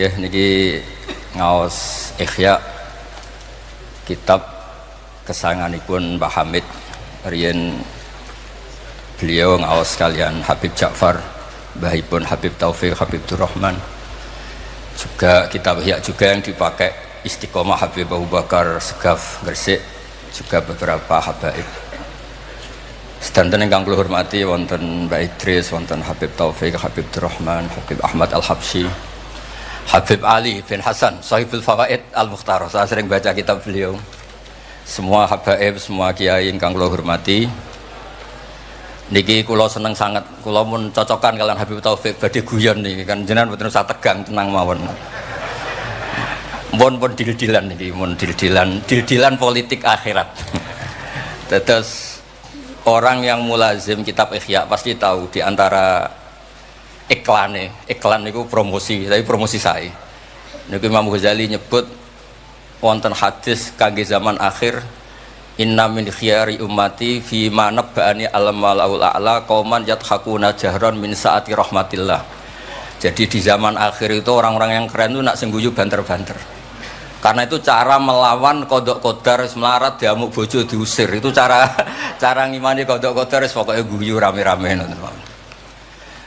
Ya, niki ngaos Ihya kitab kesayanganipun Mbah Hamid riyen beliau ngaos kalian Habib Ja'far, mbahipun Habib Taufik, Habib Durrahman. Juga kitab Ihya juga yang dipakai Istiqomah Habib Abu Bakar Segaf Gresik, juga beberapa habaib. Sedanten ingkang kula hormati wonten Mbak Idris, wonten Habib Taufik, Habib Durrahman, Habib Ahmad Al-Habsyi, Habib Ali bin Hasan, Sahibul Fawaid Al-Mukhtar. Saya sering baca kitab beliau. Semua habaib, semua kiai ingkang kula hormati. Niki kula seneng sangat, kula mun cocokan kalian Habib Taufik badhe guyon niki kan jenengan mboten usah tegang, tenang mawon. Pun dil-dilan niki, mun dil-dilan politik akhirat. Terus orang yang mulazim kitab Ihya pasti tahu di antara iklan niku promosi, tapi promosi saya. Niku Imam Ghazali nyebut wonten hadis kangge zaman akhir, inna min khiyari ummati fi ma nabba'ani al-malaul a'la qauman yadhakuna jahran min saati rahmatillah. Jadi di zaman akhir itu orang-orang yang keren itu nak sengguyu banter-banter. Karena itu cara melawan kodok kodar melarat diamuk bojo diusir. Itu cara ngimani kodok kodar pokoknya guyu rame-rame.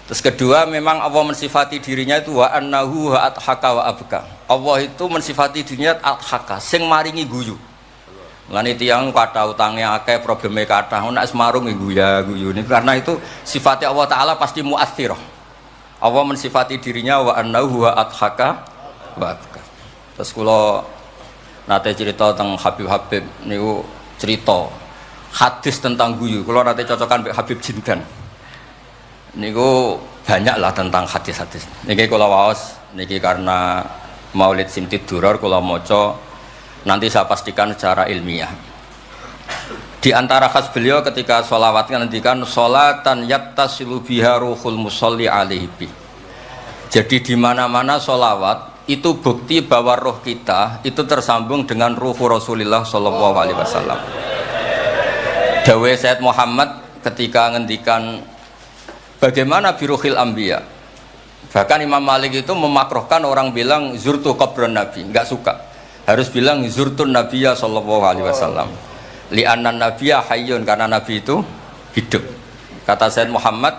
Terus kedua, memang Allah mensifati dirinya itu wa annahu wa adhaka wa abka. Allah itu mensifati dirinya adhaka, sing maringi guyu. Lan tiyang kata utangnya akeh, probleme kathah, nek semarung guyu ini karena itu sifatnya Allah taala pasti muathirah. Allah mensifati dirinya wa annahu wa adhaka wa abka. Terus kula nate cerita tentang Habib niku cerita hadis tentang guyu. Kula nate cocokan mbek Habib Jindan. Niku banyak lah tentang hadis-hadis. Niki kula waos niki karena Maulid Simtid Duror kula maca, nanti saya pastikan secara ilmiah. Di antara khas beliau ketika sholawat ngendikan sholatan yattasilu biha ruhul musolli alaihi bi. Jadi di mana-mana sholawat itu bukti bahwa roh kita itu tersambung dengan ruh Rasulullah sallallahu alaihi wasallam. Dawe Sayyid Muhammad ketika ngendikan bagaimana biruhil anbiya. Bahkan Imam Malik itu memakruhkan orang bilang zurtu qabran nabi, enggak suka. Harus bilang zurtun nabiyya sallallahu alaihi wasallam. Li'anna nabiyya hayyun, karena nabi itu hidup. Kata Sayyid Muhammad,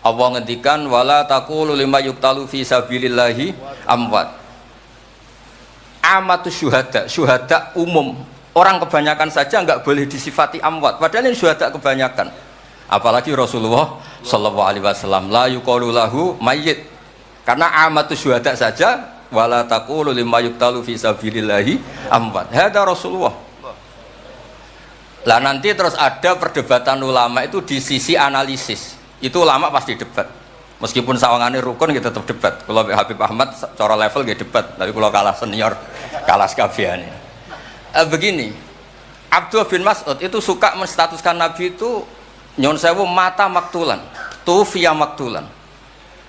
Allah ngendikan wala taqulu lima yuqtalu fi sabilillahi amwat. Amatus syuhada umum. Orang kebanyakan saja enggak boleh disifati amwat, padahal ini syuhada kebanyakan. Apalagi Rasulullah sallallahu alaihi wasallam la yuqalu lahu mayyit, karena amatus syuhada saja wala taqulu lima yuqtalu fi sabilillahi amwat. Hada Rasulullah. Lah nanti terus ada perdebatan ulama itu di sisi analisis. Itu ulama pasti debat. Meskipun sawangane rukun kita tetap debat. Kalau Habib Ahmad cara level nggih debat, tapi kalau kalah senior, kalah sekabehane. Begini, Abdullah bin Mas'ud itu suka menstatuskan Nabi itu nyon sewu mata maktulan, tufiya maktulan.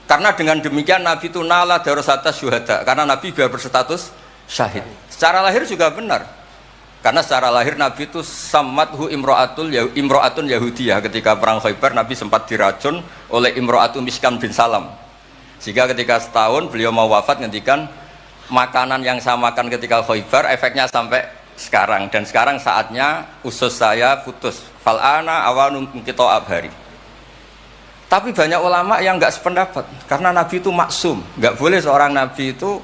Karena dengan demikian Nabi itu nala darasata syuhada, karena Nabi biar berstatus syahid. Secara lahir juga benar. Karena secara lahir Nabi itu samathu imro'atun Yahudiyah. Ketika perang Khaybar Nabi sempat diracun oleh imro'atun Miskam bin Salam. Sehingga ketika setahun beliau mau wafat ngendikan makanan yang saya makan ketika Khaybar efeknya sampai sekarang, dan sekarang saatnya usus saya putus. Fal'ana awalun kita abhari. Tapi banyak ulama yang enggak sependapat, karena Nabi itu maksum, enggak boleh seorang Nabi itu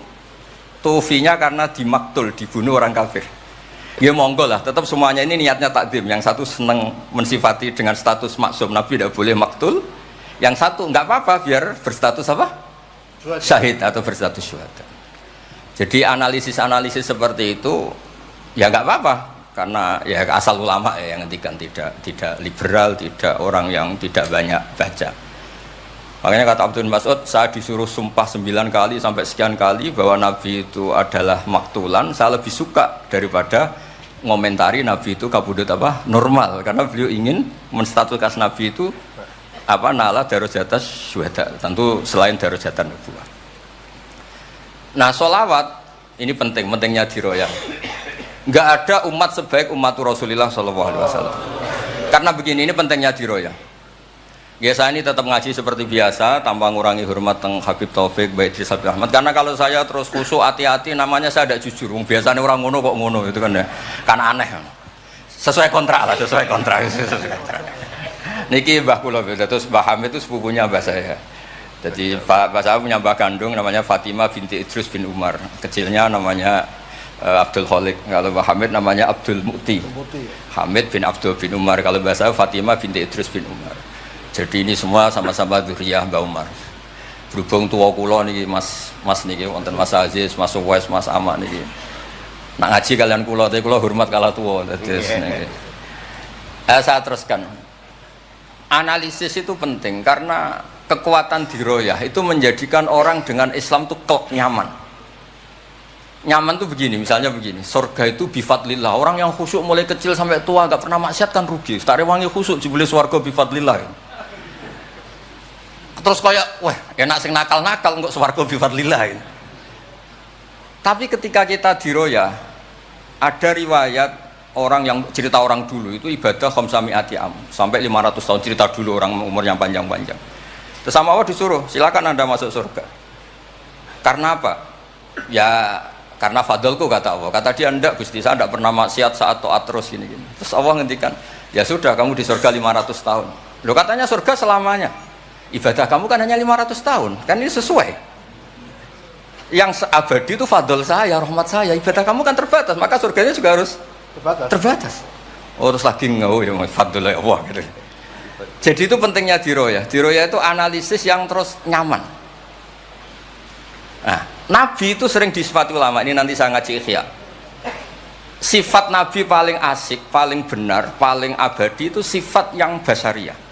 tufinya karena dimaktul, dibunuh orang kafir. Ya monggo lah, tetap semuanya ini niatnya takdim. Yang satu senang mensifati dengan status maksum, Nabi tidak boleh maktul. Yang satu enggak apa-apa biar berstatus apa? Syahid atau berstatus syuhada. Jadi analisis seperti itu ya enggak apa-apa, karena ya asal ulama ya yang ngendikan, tidak liberal, tidak orang yang tidak banyak baca. Makanya kata Abdul Mas'ud, saya disuruh sumpah 9 kali sampai sekian kali bahwa Nabi itu adalah maktulan, saya lebih suka daripada ngomentari Nabi itu kabudut apa normal, karena beliau ingin menstatuskan Nabi itu apa nala darajatas syuhada, tentu selain darajatan nubuwah. Nah, sholawat ini pentingnya diroyah. Enggak ada umat sebaik umat Rasulullah sallallahu alaihi wasallam. Karena begini, ini pentingnya diroyah. Biasa ini tetap ngaji seperti biasa tanpa ngurangi hormat teng Habib Taufik, Baik Idris Habib Ahmad. Karena kalau saya terus khusyuk hati-hati namanya saya tidak jujur. Biasanya orang ngono kok ngono itu kan ya. Kan aneh. Sesuai kontrak lah, sesuai kontrak. Niki Mbah kula terus Mbah Hamid itu sepupunya Mbah saya. Jadi Mbah saya punya Mbah kandung namanya Fatimah binti Idris bin Umar. Kecilnya namanya Abdul Khalik. Kalau Mbah Hamid namanya Abdul Mukti. Hamid bin Abdul bin Umar. Kalau Mbah saya Fatimah binti Idris bin Umar. Jadi ini semua sama-sama dzurriyyah Mbah Umar. Berhubung tua kula niki Mas niki wonten Mas Aziz, Mas Uwais, Mas Amak niki. Nak ngaji kalian kula, tapi kula hormat kala tua. Terus niki. Saya teruskan. Analisis itu penting karena kekuatan diroyah itu menjadikan orang dengan Islam itu klop nyaman. Nyaman tuh begini, misalnya begini, surga itu bifadlillah. Orang yang khusyuk mulai kecil sampai tua gak pernah maksiat kan rugi. Tak rewangi khusyuk jebule swarga bifadlillah. Terus kayak, wah enak sing nakal-nakal kok swarga bifadlillah. Tapi ketika kita diroyah, ada riwayat orang yang cerita orang dulu itu ibadah khamsami'ati am sampai 500 tahun, cerita dulu orang umurnya panjang-panjang. Terus sama Allah disuruh, silakan Anda masuk surga. Karena apa? Ya karena fadlku kata Allah. Kata dia, enggak Gusti, saya enggak pernah maksiat saat taat terus gini. Terus Allah ngendikan, ya sudah kamu di surga 500 tahun. Loh katanya surga selamanya. Ibadah kamu kan hanya 500 tahun. Kan ini sesuai. Yang abadi itu fadl saya, rahmat saya. Ibadah kamu kan terbatas, maka surganya juga harus terbatas. Oh terus lagi ngau ya fadl Allah gitu. Jadi itu pentingnya diroyah. Diroyah itu analisis yang terus nyaman. Nah, Nabi itu sering disifati ulama. Ini nanti saya ngaji Ihya. Sifat Nabi paling asik, paling benar, paling abadi itu sifat yang basyariah.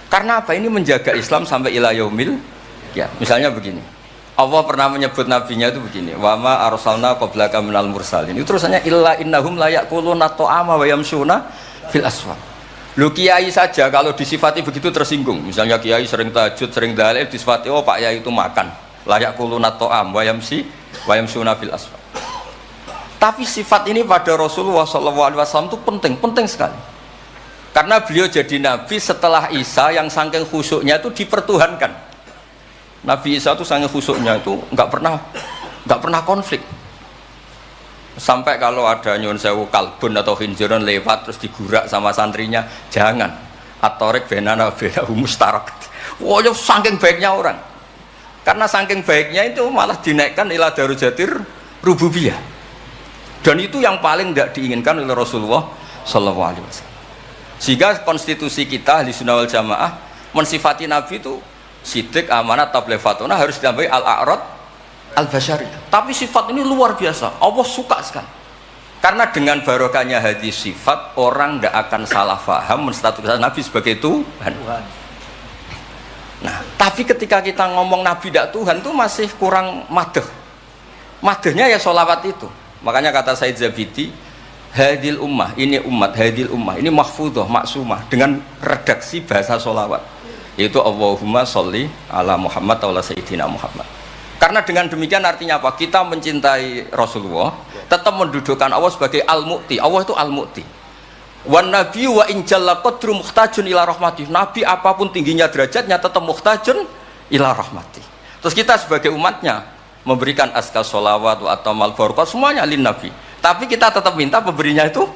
Karena apa? Ini menjaga Islam sampai ila yaumil ya. Misalnya begini. Allah pernah menyebut nabinya itu begini. Wa ma arsalna qablaka minal mursalin. Itu terusannya illa innahum la yaquluna ta'ama wa yamshuna fil aswaq. Lu kiai saja kalau disifati begitu tersinggung. Misalnya kiai sering tahajud, sering dalil disifati oh Pak Yai itu makan. La yaquluna ta'am wa yamshuna fil aswaq. Tapi sifat ini pada Rasulullah SAW itu penting sekali. Karena beliau jadi nabi setelah Isa yang saking khusyuknya itu dipertuhankan. Nabi Isa itu saking khusyuknya itu nggak pernah konflik. Sampai kalau ada nyun sewu kalbun atau hinjiron lewat terus digurak sama santrinya, jangan. Atorek benana beda mustarak. Wah, saking baiknya orang. Karena saking baiknya itu malah dinaikkan ila darujatir rububiyah. Dan itu yang paling tidak diinginkan oleh Rasulullah Sallallahu Alaihi Wasallam. Sehingga konstitusi kita Ahli Sunnah wal Jamaah mensifati Nabi itu sidik, amanat, tablighatuna harus ditambahi al-a'rad al-basyari. Tapi sifat ini luar biasa. Allah suka sekali. Karena dengan barokahnya hadis sifat orang tidak akan salah faham menstatuskan Nabi sebagai Tuhan. Nah, tapi ketika kita ngomong Nabi tidak Tuhan itu masih kurang madh. Madhnya ya sholawat itu. Makanya kata Said Zabidi, hadil ummah, ini umat, hadil ummah, ini mahfudhah, maksumah dengan redaksi bahasa sholawat, yaitu Allahumma sholli ala Muhammad wa sayyidina Muhammad. Karena dengan demikian artinya apa? Kita mencintai Rasulullah, tetap mendudukkan Allah sebagai al-mu'ti. Allah itu al-mu'ti. Wan nabi wa in jalla qadru muhtajun ila rahmati. Nabi apapun tingginya derajatnya tetap muhtajun ila rahmati. Terus kita sebagai umatnya memberikan azkar sholawat atau mal barakah semuanya lin nabi. Tapi kita tetap minta pemberinya itu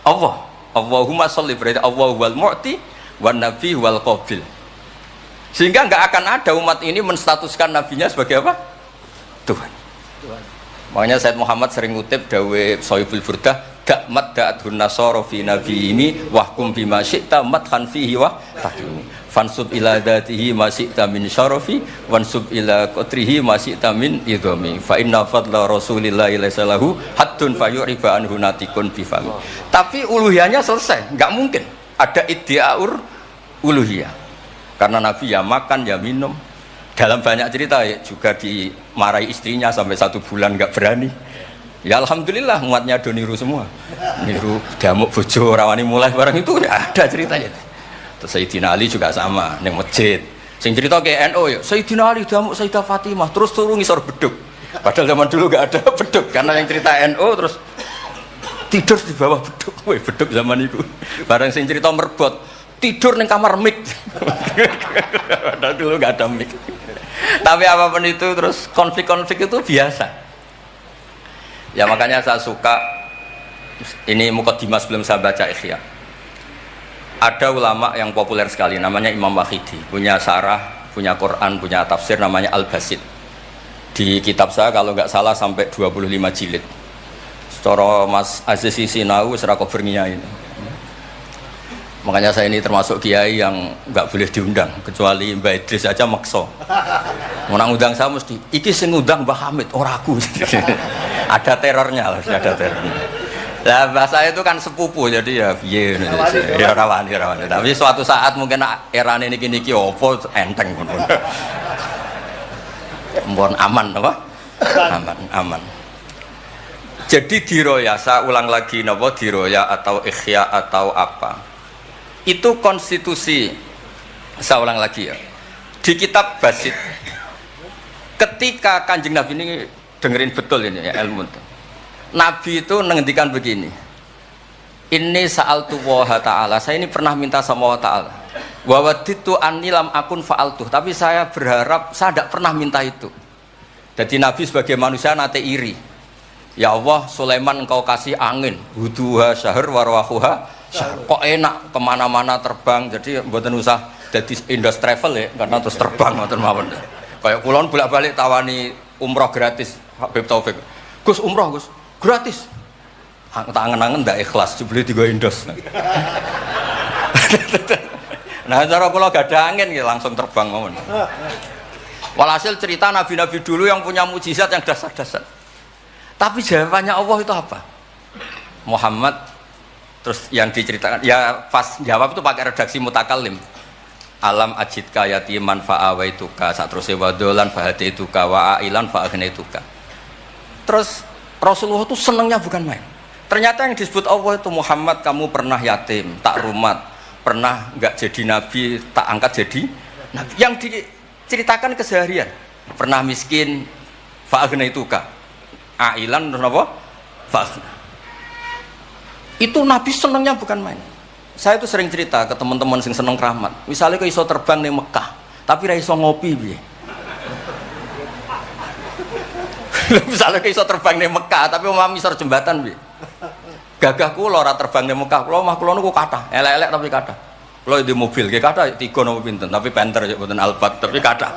Allah. Allahumma sholli, berarti Allah wal mu'ti wan nabi wal qabil. Sehingga nggak akan ada umat ini menstatuskan nabinya sebagai apa? Tuhan. Makanya Said Muhammad sering ngutip dawe Sohibul Burdah, dakmat da'adhun nasara fi nabi ini wahkum bima syi'ta madhan fihi wa tahkimi. Fansub ila dhatihi ma syi'ta min syarafi wansub ila qatrihi ma syi'ta min idhami. Fa inna fadla rasulillahi laysa lahu haddun fayurifa anhu natikun bifami. Tapi uluhiyahnya selesai, nggak mungkin ada iddiaur uluhiyah. Karena Nabi ya makan ya minum. Dalam banyak cerita ya, juga dimarahi istrinya sampai 1 bulan nggak berani. Ya alhamdulillah umatnya do niru semua. Niru damuk bojo rawani mulai barang itu ya ada ceritanya. Terus Sayyidina Ali juga sama neng masjid. Sing cerita ke NU ya, Sayyidina Ali damuk Sayyidah Fatimah terus turun ngisor beduk. Padahal zaman dulu nggak ada beduk karena yang cerita NU terus tidur di bawah beduk. Woi beduk zaman itu. Barang sing cerita merbot tidur di kamar mic. Padahal dulu nggak ada mic. Tapi apapun itu terus konflik-konflik itu biasa. Ya makanya saya suka ini mukadimah sebelum saya baca Ihya. Ada ulama yang populer sekali namanya Imam Wahidi, punya sarah, punya Quran, punya tafsir namanya Al-Basit. Di kitab saya kalau nggak salah sampai 25 jilid. Secara Mas Aziz Sinau serako berniain. Makanya saya ini termasuk kiai yang nggak boleh diundang kecuali Mbak Idris aja makso. Mau undang saya mesti iki sing ngundang Mbah Hamid ora aku. Ada terornya lah, ada terornya. Lah bahasa itu kan sepupu jadi ya piye ya rawan. Tapi suatu saat mungkin erane niki opo enteng pun. Mohon aman apa? Aman. Jadi diroya, saya ulang lagi napa diroya atau ikhya atau apa? Itu konstitusi, saya ulang lagi ya. Di kitab Basit, ketika Kanjeng Nabi ini dengerin betul ini ya ilmu itu. Nabi itu menghentikan begini. Ini sa'altu wa ta'ala. Saya ini pernah minta sama Allah Ta'ala. Wa waditu anni lam akun fa'altuh. Tapi saya berharap saya tidak pernah minta itu. Jadi Nabi sebagai manusia nate iri. Ya Allah, Sulaiman engkau kasih angin, huduha syahr warwahuha. Kok enak kemana-mana terbang, jadi mboten usah jadi Indos Travel ya, karena terus terbang ngoten mawon. Kayak kulon bolak-balik tawani umroh gratis, Habib Taufik. Gus umroh Gus, gratis. Tangan-tangan ndak ikhlas, dibeli 3 Indos. Nah, cara kula gak ada angin ya langsung terbang mawon. Walhasil cerita nabi-nabi dulu yang punya mukjizat yang dasar-dasar. Tapi jawabannya Allah itu apa? Muhammad terus yang diceritakan ya pas jawab itu pakai redaksi mutakallim. Alam ajidka yatiman fa'awaituka satruse wadolan fahadaituka wa ailan fa'agnaituka. Terus Rasulullah itu senangnya bukan main. Ternyata yang disebut Allah itu Muhammad kamu pernah yatim, tak rumat, pernah enggak jadi nabi, tak angkat jadi nabi. Yang diceritakan keseharian. Pernah miskin fa'agnaituka. Ailan terus apa? Fa'agna. Itu Nabi senangnya bukan main. Saya itu sering cerita ke teman-teman yang seneng keramat. Misalnya ke iso terbang di Mekah, tapi ra iso ngopi piye. Misalnya ke iso terbang di Mekah, tapi mau misor jembatan piye. Gagah kula ora terbang di Mekah, kula mah kula niku kathah, elek-elek tapi kathah. Kula di mobil nggih kathah 3 napa pinten, tapi penter ya mboten albat, tapi kathah.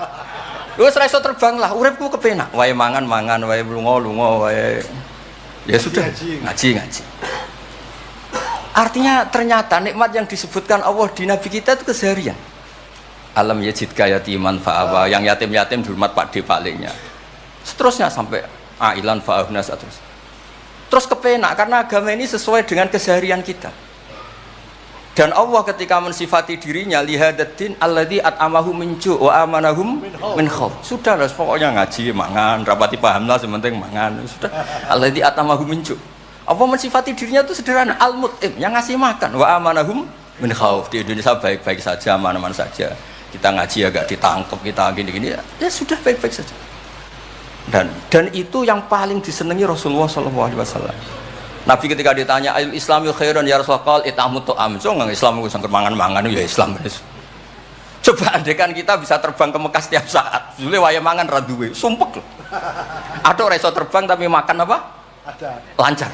Wis ra iso terbang lah, uripku kepenak. Wae mangan-mangan, wae lunga-lunga, wae ya sudah ngaji. Artinya ternyata nikmat yang disebutkan Allah di Nabi kita itu keseharian. Alam yajidka yatiman fa'awa, yang yatim-yatim dihormat Pak D palingnya. Seterusnya sampai ailan fa'ahna terus kepenak karena agama ini sesuai dengan keseharian kita. Dan Allah ketika mensifati dirinya lihadatin alladzi at'amahu min ju' wa amanahum min khauf. Sudah lah pokoknya ngaji mangan, rapati paham lah sementing mangan. Sudah alladzi at'amahu min ju'. Apa mensifati dirinya itu sederhana, al-mut'im, yang ngasih makan, wa amanahum min khauf. Di Indonesia baik-baik saja, aman-aman saja. Kita ngaji agak ditangkap, kita gini-gini, ya sudah baik-baik saja. Dan itu yang paling disenangi Rasulullah SAW. Nabi ketika ditanya, al Islami khairan ya Rasulullah, itamu to'am. So nggak Islam itu sangker mangan-mangan, ya Islam. Coba andekan kita bisa terbang ke Mekah setiap saat. Dulu waya mangan raduwe, sumpek loh. Ada orang iso terbang tapi makan apa? Ada. Lancar.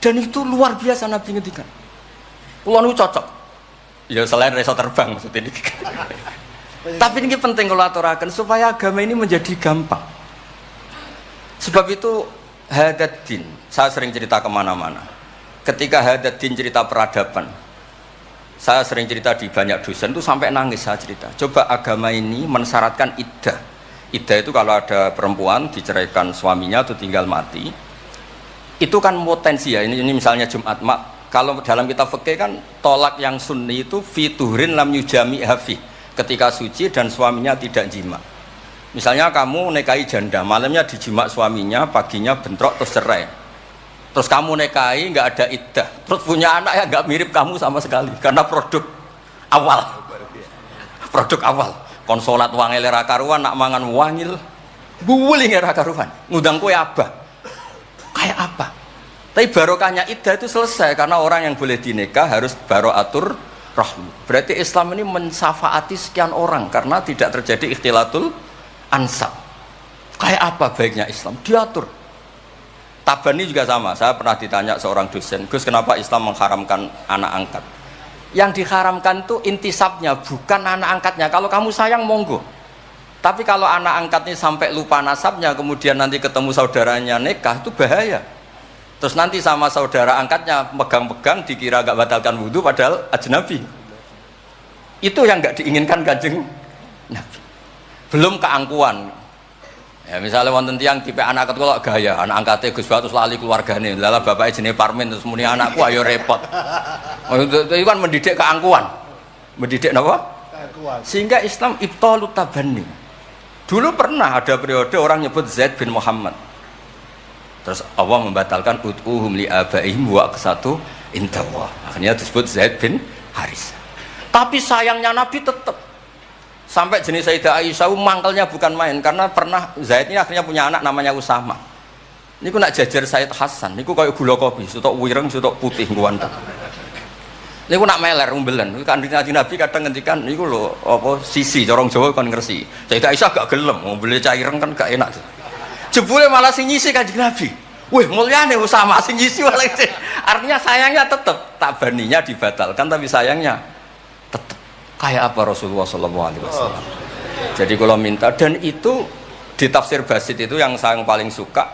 Dan itu luar biasa Nabi ngendikan. Kulo niku cocok. Ya selain reso terbang maksudnya ini. Tapi ini penting kalau aturaken supaya agama ini menjadi gampang. Sebab itu Hadaddin, saya sering cerita kemana-mana. Ketika Hadaddin cerita peradaban, saya sering cerita di banyak dosen itu sampai nangis saya cerita. Coba agama ini mensyaratkan iddah. Iddah itu kalau ada perempuan diceraikan suaminya atau tinggal mati, itu kan potensi ya. Ini misalnya Jumat mak. Kalau dalam kitab fikih kan tolak yang sunni itu fiturin lam yujami hafi, ketika suci dan suaminya tidak jima. Misalnya kamu nikahi janda, malamnya dijima suaminya, paginya bentrok terus cerai. Terus kamu nikahi nggak ada iddah, terus punya anak ya nggak mirip kamu sama sekali karena produk awal. Produk awal. Konsolat wangil era karuan nak mangan wangil, buwuling era karuan. Ngundang kue abah. Kayak apa? Tapi barokahnya iddah itu selesai karena orang yang boleh dinikah harus baroatur rahmi. Berarti Islam ini mensafaati sekian orang karena tidak terjadi ikhtilatul ansab. Kayak apa baiknya Islam? Diatur. Tabani juga sama. Saya pernah ditanya seorang dosen, Gus, kenapa Islam mengharamkan anak angkat? Yang diharamkan itu intisabnya, bukan anak angkatnya. Kalau kamu sayang, monggo. Tapi kalau anak angkatnya sampai lupa nasabnya, kemudian nanti ketemu saudaranya nikah, itu bahaya. Terus nanti sama saudara angkatnya pegang-pegang, dikira gak batalkan wudhu, padahal ajnabi. Itu yang gak diinginkan Kanjeng Nabi. Belum keangkuhan. Ya misalnya wonten tiyang tipe anak angkat kok gaya, anak angkatnya Gus Batus lali keluargane. Lala bapaknya jenenge Parmin terus muni anakku ayo repot. Itu kan mendidik keangkuhan. Mendidik napa? Keangkuhan. Sehingga Islam ibtalut tabanni. Dulu pernah ada periode orang nyebut Zaid bin Muhammad. Terus Allah membatalkan ud'uhum li abaihim wa aqsatu indallah. Akhirnya disebut Zaid bin Haris. Tapi sayangnya Nabi tetap sampai jenis Sayyidah Aisyah mangkelnya bukan main karena pernah Zaid ini akhirnya punya anak namanya Usama. Niku nak jajar Sayyid Hasan, niku kayak gula kopi, sutok wireng, sutok putih guanteng. Niku nak meler umbelen. Kanjeng Nabi kadang ngendikan niku lho apa sisi corong Jawa kon ngersi. Sayyidah Aisyah gak gelem, umbele caireng kan gak enak. Jebule malah sing nyisi Kanjeng Nabi. Wih, mulyane Usama sing nyisi malah. Artinya sayangnya tetap, tabaninya dibatalkan tapi sayangnya tetap. Kayak apa Rasulullah SAW. Jadi kalau minta, dan itu di tafsir Basit itu yang saya paling suka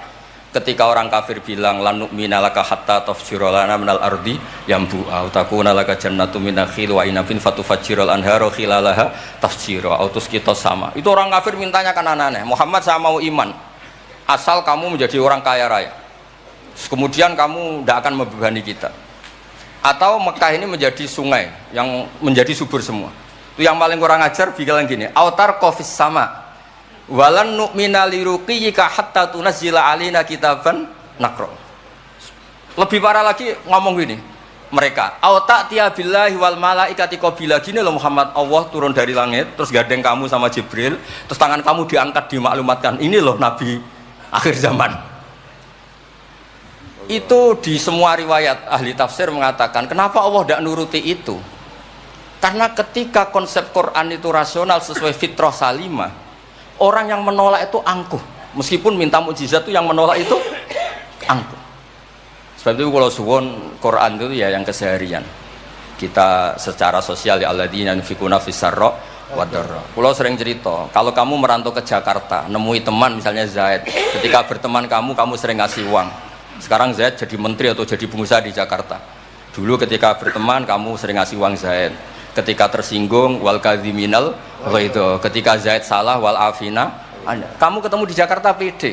ketika orang kafir bilang lan nu'mina laka hatta tafjura lana minal ardi yambu'a takuna laka jannatu min nakhil wa inabin fatufajjiral anharu khilalaha tafjira autus kita sama. Itu orang kafir mintanya kan aneh-aneh. Muhammad saya mau iman asal kamu menjadi orang kaya raya. Kemudian kamu tidak akan membebani kita. Atau Mekah ini menjadi sungai yang menjadi subur semua. Itu yang paling kurang ajar bilang gini, autar kofis sama walan nu'mina liruqiyika hatta tunazzila alina kitaban nakro. Lebih parah lagi ngomong gini mereka, auta tiya billahi wal malaikati qabila. Gini loh Muhammad, Allah turun dari langit terus gandeng kamu sama Jibril, terus tangan kamu diangkat dimaklumatkan ini loh Nabi akhir zaman. Itu di semua riwayat ahli tafsir mengatakan kenapa Allah tidak nuruti itu, karena ketika konsep Quran itu rasional sesuai fitrah salimah, orang yang menolak itu angkuh. Meskipun minta mukjizat itu yang menolak itu angkuh. Sebab itu kalau suwon Quran itu ya yang keseharian kita secara sosial ya alladzina yunfikuna fis-sarra wad-dharra. Kalau sering cerita, kalau kamu merantau ke Jakarta, nemui teman misalnya Zaid, ketika berteman kamu sering ngasih uang. Sekarang Zaid jadi menteri atau jadi pengusaha di Jakarta. Dulu ketika berteman kamu sering ngasih uang Zaid. Ketika tersinggung wal kadhiminal itu. Ketika Zaid salah wal afina. Kamu ketemu di Jakarta pede.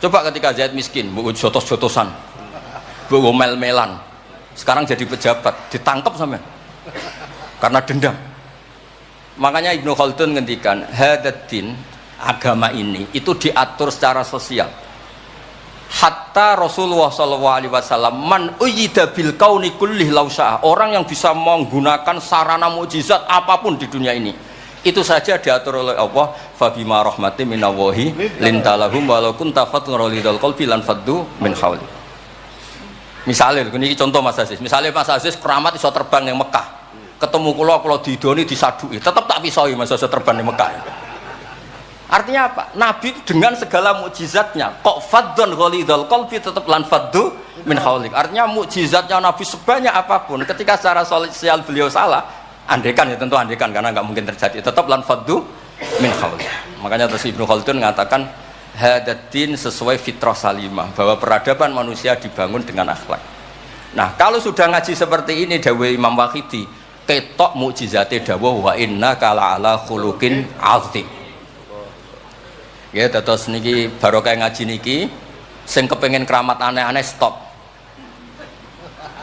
Coba ketika Zaid miskin, mbok jotos-jotosan. Mbok mel-melan. Sekarang jadi pejabat, ditangkap sampean. Karena dendam. Makanya Ibnu Khaldun ngendikan, hadatin agama ini itu diatur secara sosial. Hatta Rasulullah SAW man uyyida bil kauni kullih lausa'ah, orang yang bisa menggunakan sarana mukjizat apapun di dunia ini itu saja diatur oleh Allah. Fabima rahmatin minallahi lintalahum walau kunta fatun ghalidhal qalbi lan faddu min hawli. Misalnya ini contoh Mas Aziz, misalnya Mas Aziz keramat iso terbang yang Mekah, ketemu kula didoni disadui tetap tak pisoi Mas Aziz terbang di Mekah. Artinya apa? Nabi dengan segala mukjizatnya kok faddun ghalidhal qalbi tetap lan faddu min haulik. Artinya mukjizatnya Nabi sebanyak apapun ketika secara sosial beliau salah, andekan ya tentu andekan karena nggak mungkin terjadi, tetap lan faddu min haulik. Makanya terus Ibnu Khaldun mengatakan hadatin sesuai fitrah salimah, bahwa peradaban manusia dibangun dengan akhlak. Nah, kalau sudah ngaji seperti ini dawuh Imam Waqidi, ketok mukjizate dawuh wa innaka la'ala khuluqin 'azim. Ya, terus niki barokah ngaji niki sing kepengen keramat aneh-aneh stop.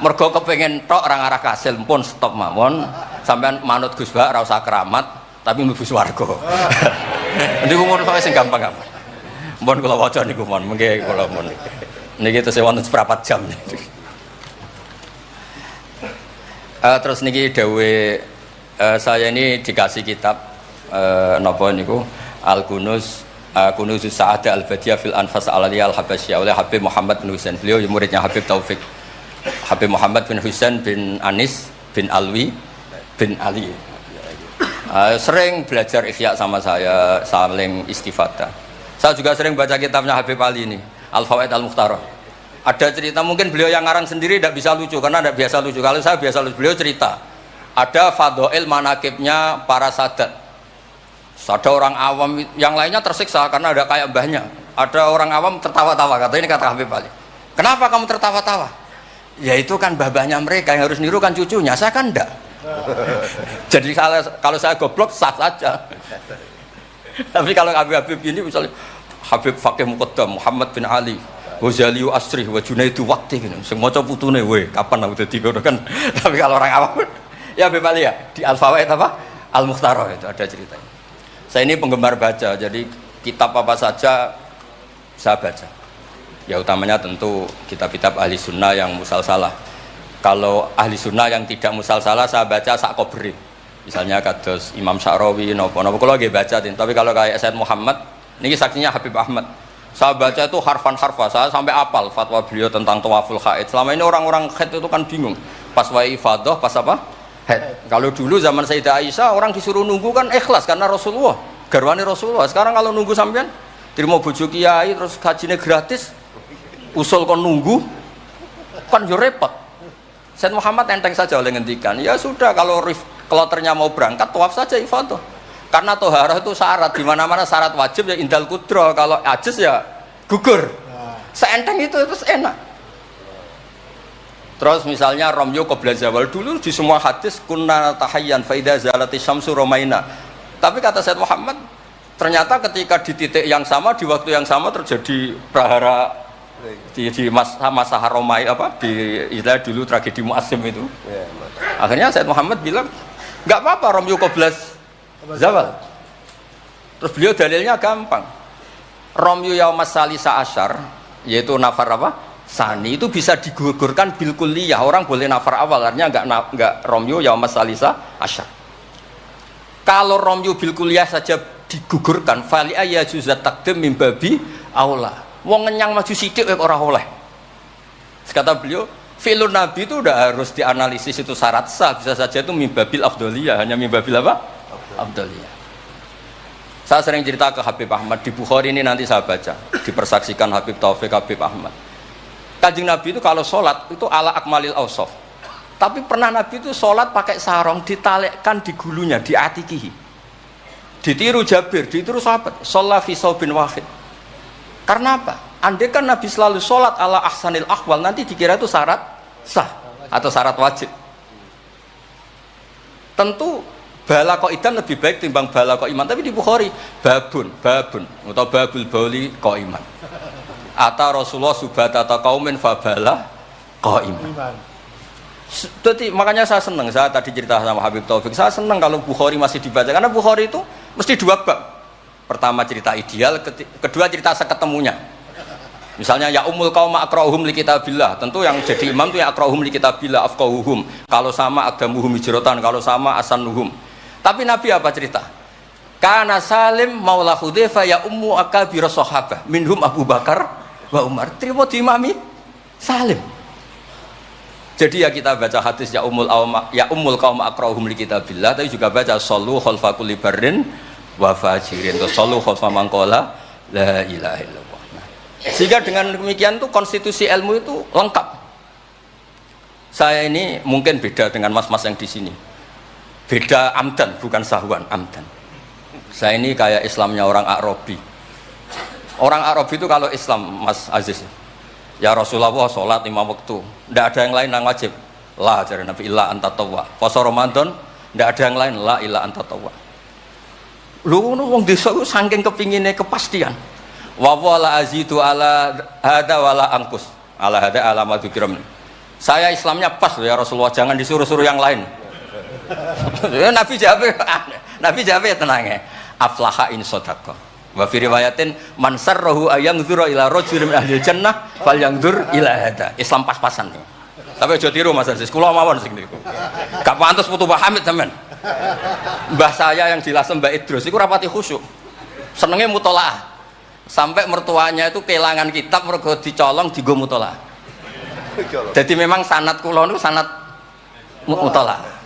Mergo kepengen tok orang arah kasil pun stop mawon. Sampean manut Gus Ba ora usah keramat tapi mlebu swarga. Niku mun kok sing gampang-gampang. Mun kula waca niku mon, mengke kula mun. Niki tesih wonten seprapat jam. Terus niki dawuh saya ini dikasih kitab napa niku Al-Kunuz Kunuzus Sa'adah Al-Badiyah fil Anfas Al-Aliyah Al-Habasyah oleh Habib Muhammad bin Husain. Beliau muridnya Habib Taufik. Habib Muhammad bin Husain bin Anis bin Alwi bin Ali. Sering belajar Ihya sama saya, saling istifadah. Saya juga sering baca kitabnya Habib Ali ini, Al-Fawaid Al-Mukhtarah. Ada cerita, mungkin beliau yang ngarang sendiri tidak bisa lucu karena tidak biasa lucu. Kalau saya biasa lucu. Beliau cerita ada fadhail manakibnya para sadat. Ada orang awam yang lainnya tersiksa karena ada kayak mbahnya. Ada orang awam tertawa-tawa, kata ini kata Habib Ali. Kenapa kamu tertawa-tawa? Ya itu kan mbah-mbahnya mereka yang harus niru kan cucunya, saya kan enggak. Jadi kalau saya goblok sah saja. Tapi kalau Habib ini misalnya Habib Fakih Muqaddam Muhammad bin Ali Ghazali Asri wa Junaidu Waqti gitu. Sing maca putune we, kapan aku dadi ngono kan. Tapi kalau orang awam ya Habib Ali ya di Al-Fawaid apa? Al-Mukhtarah itu ada ceritanya. Saya ini penggemar baca, jadi kitab apa saja saya baca. Ya utamanya tentu kitab-kitab ahli sunnah yang musalsalah. Kalau ahli sunnah yang tidak musalsalah saya baca sak kobri. Misalnya kados Imam Sya'rawi, nopo-nopo kalau lagi baca. Tapi kalau kayak Said Muhammad, ini saksinya Habib Ahmad. Saya baca itu harfan-harfa, saya sampai apal fatwa beliau tentang tawaful haid. Selama ini orang-orang haid itu kan bingung. Pas wa ifadah, pas apa? Head. Kalau dulu zaman Sayyidah Aisyah orang disuruh nunggu kan ikhlas karena Rasulullah, garwane Rasulullah. Sekarang kalau nunggu sampean terima bojo kiai terus gajinya gratis, usul kon nunggu kan yo repot. Said Muhammad enteng saja oleh ngendikan, ya sudah kalau kloternya mau berangkat tawaf saja ifadah. Karena toharah itu syarat, di mana-mana syarat wajib ya indal kudro, kalau ajis ya gugur. Seenteng itu terus enak. Terus misalnya Romyo qabla zawal, dulu di semua hadis kunna tahayyan fa idza zalati syamsu romaina. Tapi kata Said Muhammad ternyata ketika di titik yang sama di waktu yang sama terjadi prahara di masa Haromai apa di istilah dulu tragedi Mu'asim itu. Akhirnya Said Muhammad bilang enggak apa-apa Romyo qabla zawal. Terus beliau dalilnya gampang. Romyo yaumas salisa asyar yaitu nafar apa? Sani itu bisa digugurkan bil kulliyah, orang boleh nafar awal, artinya enggak Romyo yaumas salisa asyar. Kalau Romyo bil kulliyah saja digugurkan, fali ayajuzat takdim min babi aula. Wong ngenyang maju sithik ora oleh. Kata beliau, fi'lun nabi itu udah harus dianalisis itu syarat sah, bisa saja itu min babil afdhaliyah, hanya min babil apa? Afdhaliyah. Saya sering cerita ke Habib Ahmad di Bukhari ini nanti saya baca, dipersaksikan Habib Taufik Habib Ahmad. Kanjeng Nabi itu kalau sholat itu ala akmalil awsaf. Tapi pernah Nabi itu sholat pakai sarong ditalekkan di gulunya, di atikihi. Ditiru Jabir, ditiru sahabat. Sholat fi saubin wahid. Karena apa? Andai kan Nabi selalu sholat ala ahsanil akhwal, nanti dikira itu syarat sah atau syarat wajib. Tentu bala qa'idan lebih baik timbang bala qa'iman. Tapi di Bukhari babun atau babul bauli qa'iman. Ata Rasulullah subhata qaumin fabala qaiman. Jadi makanya saya senang, saya tadi cerita sama Habib Taufik, saya senang kalau Bukhari masih dibaca karena Bukhari itu mesti dua bab. Pertama cerita ideal, kedua cerita seketemunya. Misalnya ya umul qauma aqra'uhum li kitabillah, tentu yang jadi imam itu ya aqra'uhum li kitabillah afqahuhum. Kalau sama aqdamuhum hijratan, kalau sama asanuhum. Tapi Nabi apa cerita? Kana Salim maula Hudzaifah ya ummu akabir sahabah minhum Abu Bakar wa Umar, terima diimami Salim. Jadi ya kita baca hadis ya ummul qaum aqra'uhum li kitabillah, tapi juga baca sallu khalfa kulli barrin wa fajirin, sallu khalfa man qala la ilaha illallah. Sehingga dengan demikian tuh konstitusi ilmu itu lengkap. Saya ini mungkin beda dengan mas-mas yang di sini. Beda amdan, bukan sahwan, amdan. Saya ini kayak Islamnya orang Arabi. Orang Arab itu kalau Islam, Mas Aziz, ya Rasulullah sholat 5 waktu, tidak ada yang lain yang wajib. La ajaran Nabi illa anta tawwa. Puasa Ramadan, tidak ada yang lain la illa anta tawwa. Lu wong desa ku saking kepinginnya kepastian. Wa wala azidu ala hada wala angkus. Ala hada ala madzukiram. Saya Islamnya pas ya Rasulullah, jangan disuruh-suruh yang lain. Nabi jawab tenang ya. Aflaha in shadaqah. Wa fi riwayatin man sarrahu ayangdzura ila rajulin min ahli jannah falyangdzur ila hada. Islam pas-pasan. Tapi aja tiru Mas Aziz, kula mawon sing niku. Gak pantes putu Pak Hamid sampean. Mbah saya yang dilasem Mbak Idrus iku rapati khusyuk. Senenge mutolaah. Sampai mertuanya itu kehilangan kitab mergo dicolong digo mutolaah. Jadi memang sanad kula niku sanad mutolaah.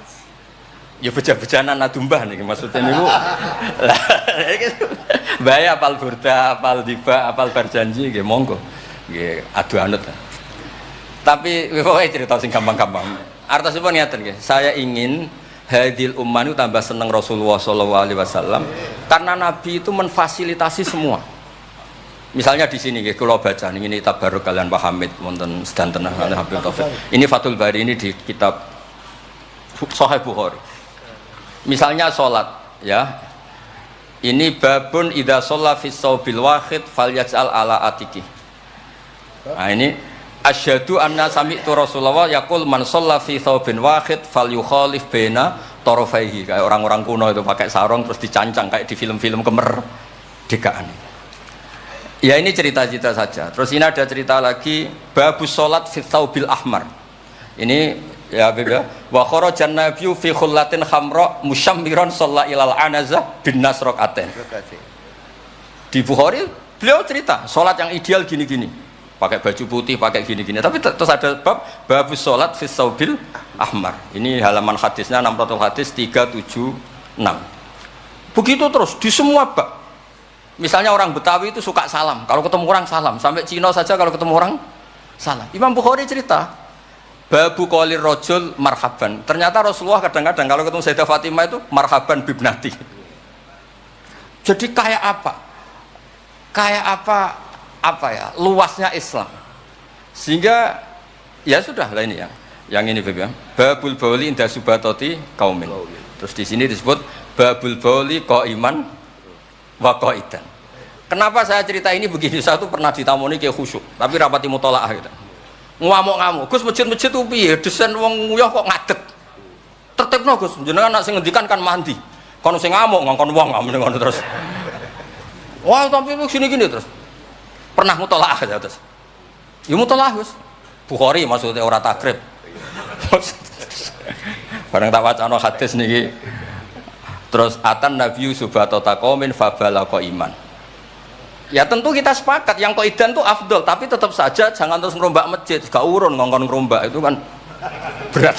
Ya beja-bejanan adumbah nih maksudnya niku. Lah bahaya apal burda, apal diba, apal berjanji nggih monggo. Nggih adu anut. Tapi pokoknya cerita sing gampang-gampang. Artosipun ngeten nggih, saya ingin hadil ummah itu tambah seneng Rasulullah SAW karena Nabi itu memfasilitasi semua. Misalnya di sini kalau baca ini tabaruk kalian Pak Hamid wonten sedanten kalian Habib Taufik. Ini Fathul Bari ini di kitab Sahih Bukhari. Misalnya sholat ya. Ini babun idza shalla fi shaubil wahid falyaj'al ala atiki. Nah ini asyhadu anna sami'tu Rasulullah yaqul man shalla fi thawbin wahid falyukhalif baina tarafaihi. Kayak orang-orang kuno itu pakai sarung terus dicancang kayak di film-film kemerdekaan. Ya ini cerita-cerita saja. Terus ini ada cerita lagi babus salat fi thawbil ahmar. Ini ya beda. Wa kharajan nabiyyu fi khullatin khamra musyammiran shalla ilal anazah bin nasraqatin. Di Bukhari beliau cerita salat yang ideal gini-gini. Pakai baju putih, pakai gini-gini. Tapi terus ada babus sholat fi saubil ahmar. Ini halaman hadisnya 600 hadis 376. Begitu terus di semua bab. Misalnya orang Betawi itu suka salam. Kalau ketemu orang salam. Sampai Cina saja kalau ketemu orang salam. Imam Bukhari cerita babu qolir rajul marhaban. Ternyata Rasulullah kadang-kadang kalau ketemu Sayyidah Fatimah itu marhaban bibnati. Jadi kayak apa? Kayak apa ya luasnya Islam sehingga ya sudah lah ini yang ini babul bauli inda subatoti kaumin. Terus di sini disebut babul bauli qaiman wa qaidan. Kenapa saya cerita ini begini? Saya tuh pernah ditamoni kayak khusyuk tapi rapati mutolaah gitu. Ngamuk-ngamuk Gus masjid-masjid itu piye desain wong nguyah kok ngadeg tertibno Gus jenengan nak sing ngendikan kan mandi kono sing ngamuk ngongkon wong ngono terus wah tapi gini-gini terus pernah mutolaah ya terus ya mutolaah Gus Bukhari maksudnya ora takrib bareng tak wacana hadis niki terus atan nabiyyu subata taqamin fabalaqa iman ya tentu kita sepakat yang qaidan itu afdol tapi tetap saja jangan terus ngerombak masjid gak urun ngongkon ngerombak itu kan berat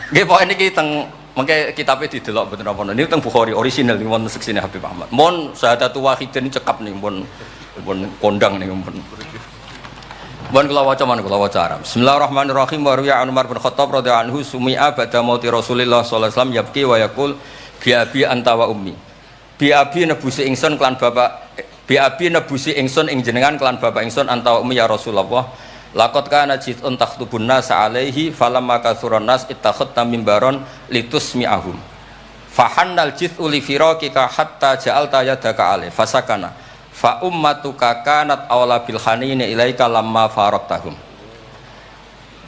nggih pokoke niki teng mengke kitabnya didelok mboten apa ini teng Bukhari orisinal niku wonten seksine Habib Ahmad mon syahadatu wahidin cekap nih pun kondang nih Bon kula waca man kula waca Arab. Bismillahirrahmanirrahim wa ruya Umar bin Khattab radhiyallahu anhu sumi'a ba'da mauti Rasulillah sallallahu alaihi wasallam yabki wa yaqul bi abi anta wa ummi. Bi abi nebusi ingsun kelan bapak bi abi nebusi ingsun ing jenengan kelan bapak ingsun anta wa ummi ya Rasulullah. Laqad kana jitun takhtubun nas alaihi falamma kathuran nas ittakhadta mimbaron litusmi'ahum. Fahannal jit'u li firaqika hatta ja'alta yadaka alaihi fasakana. Fa ummatuka kanat awla bil hanini ilaika lamma faraqtahum.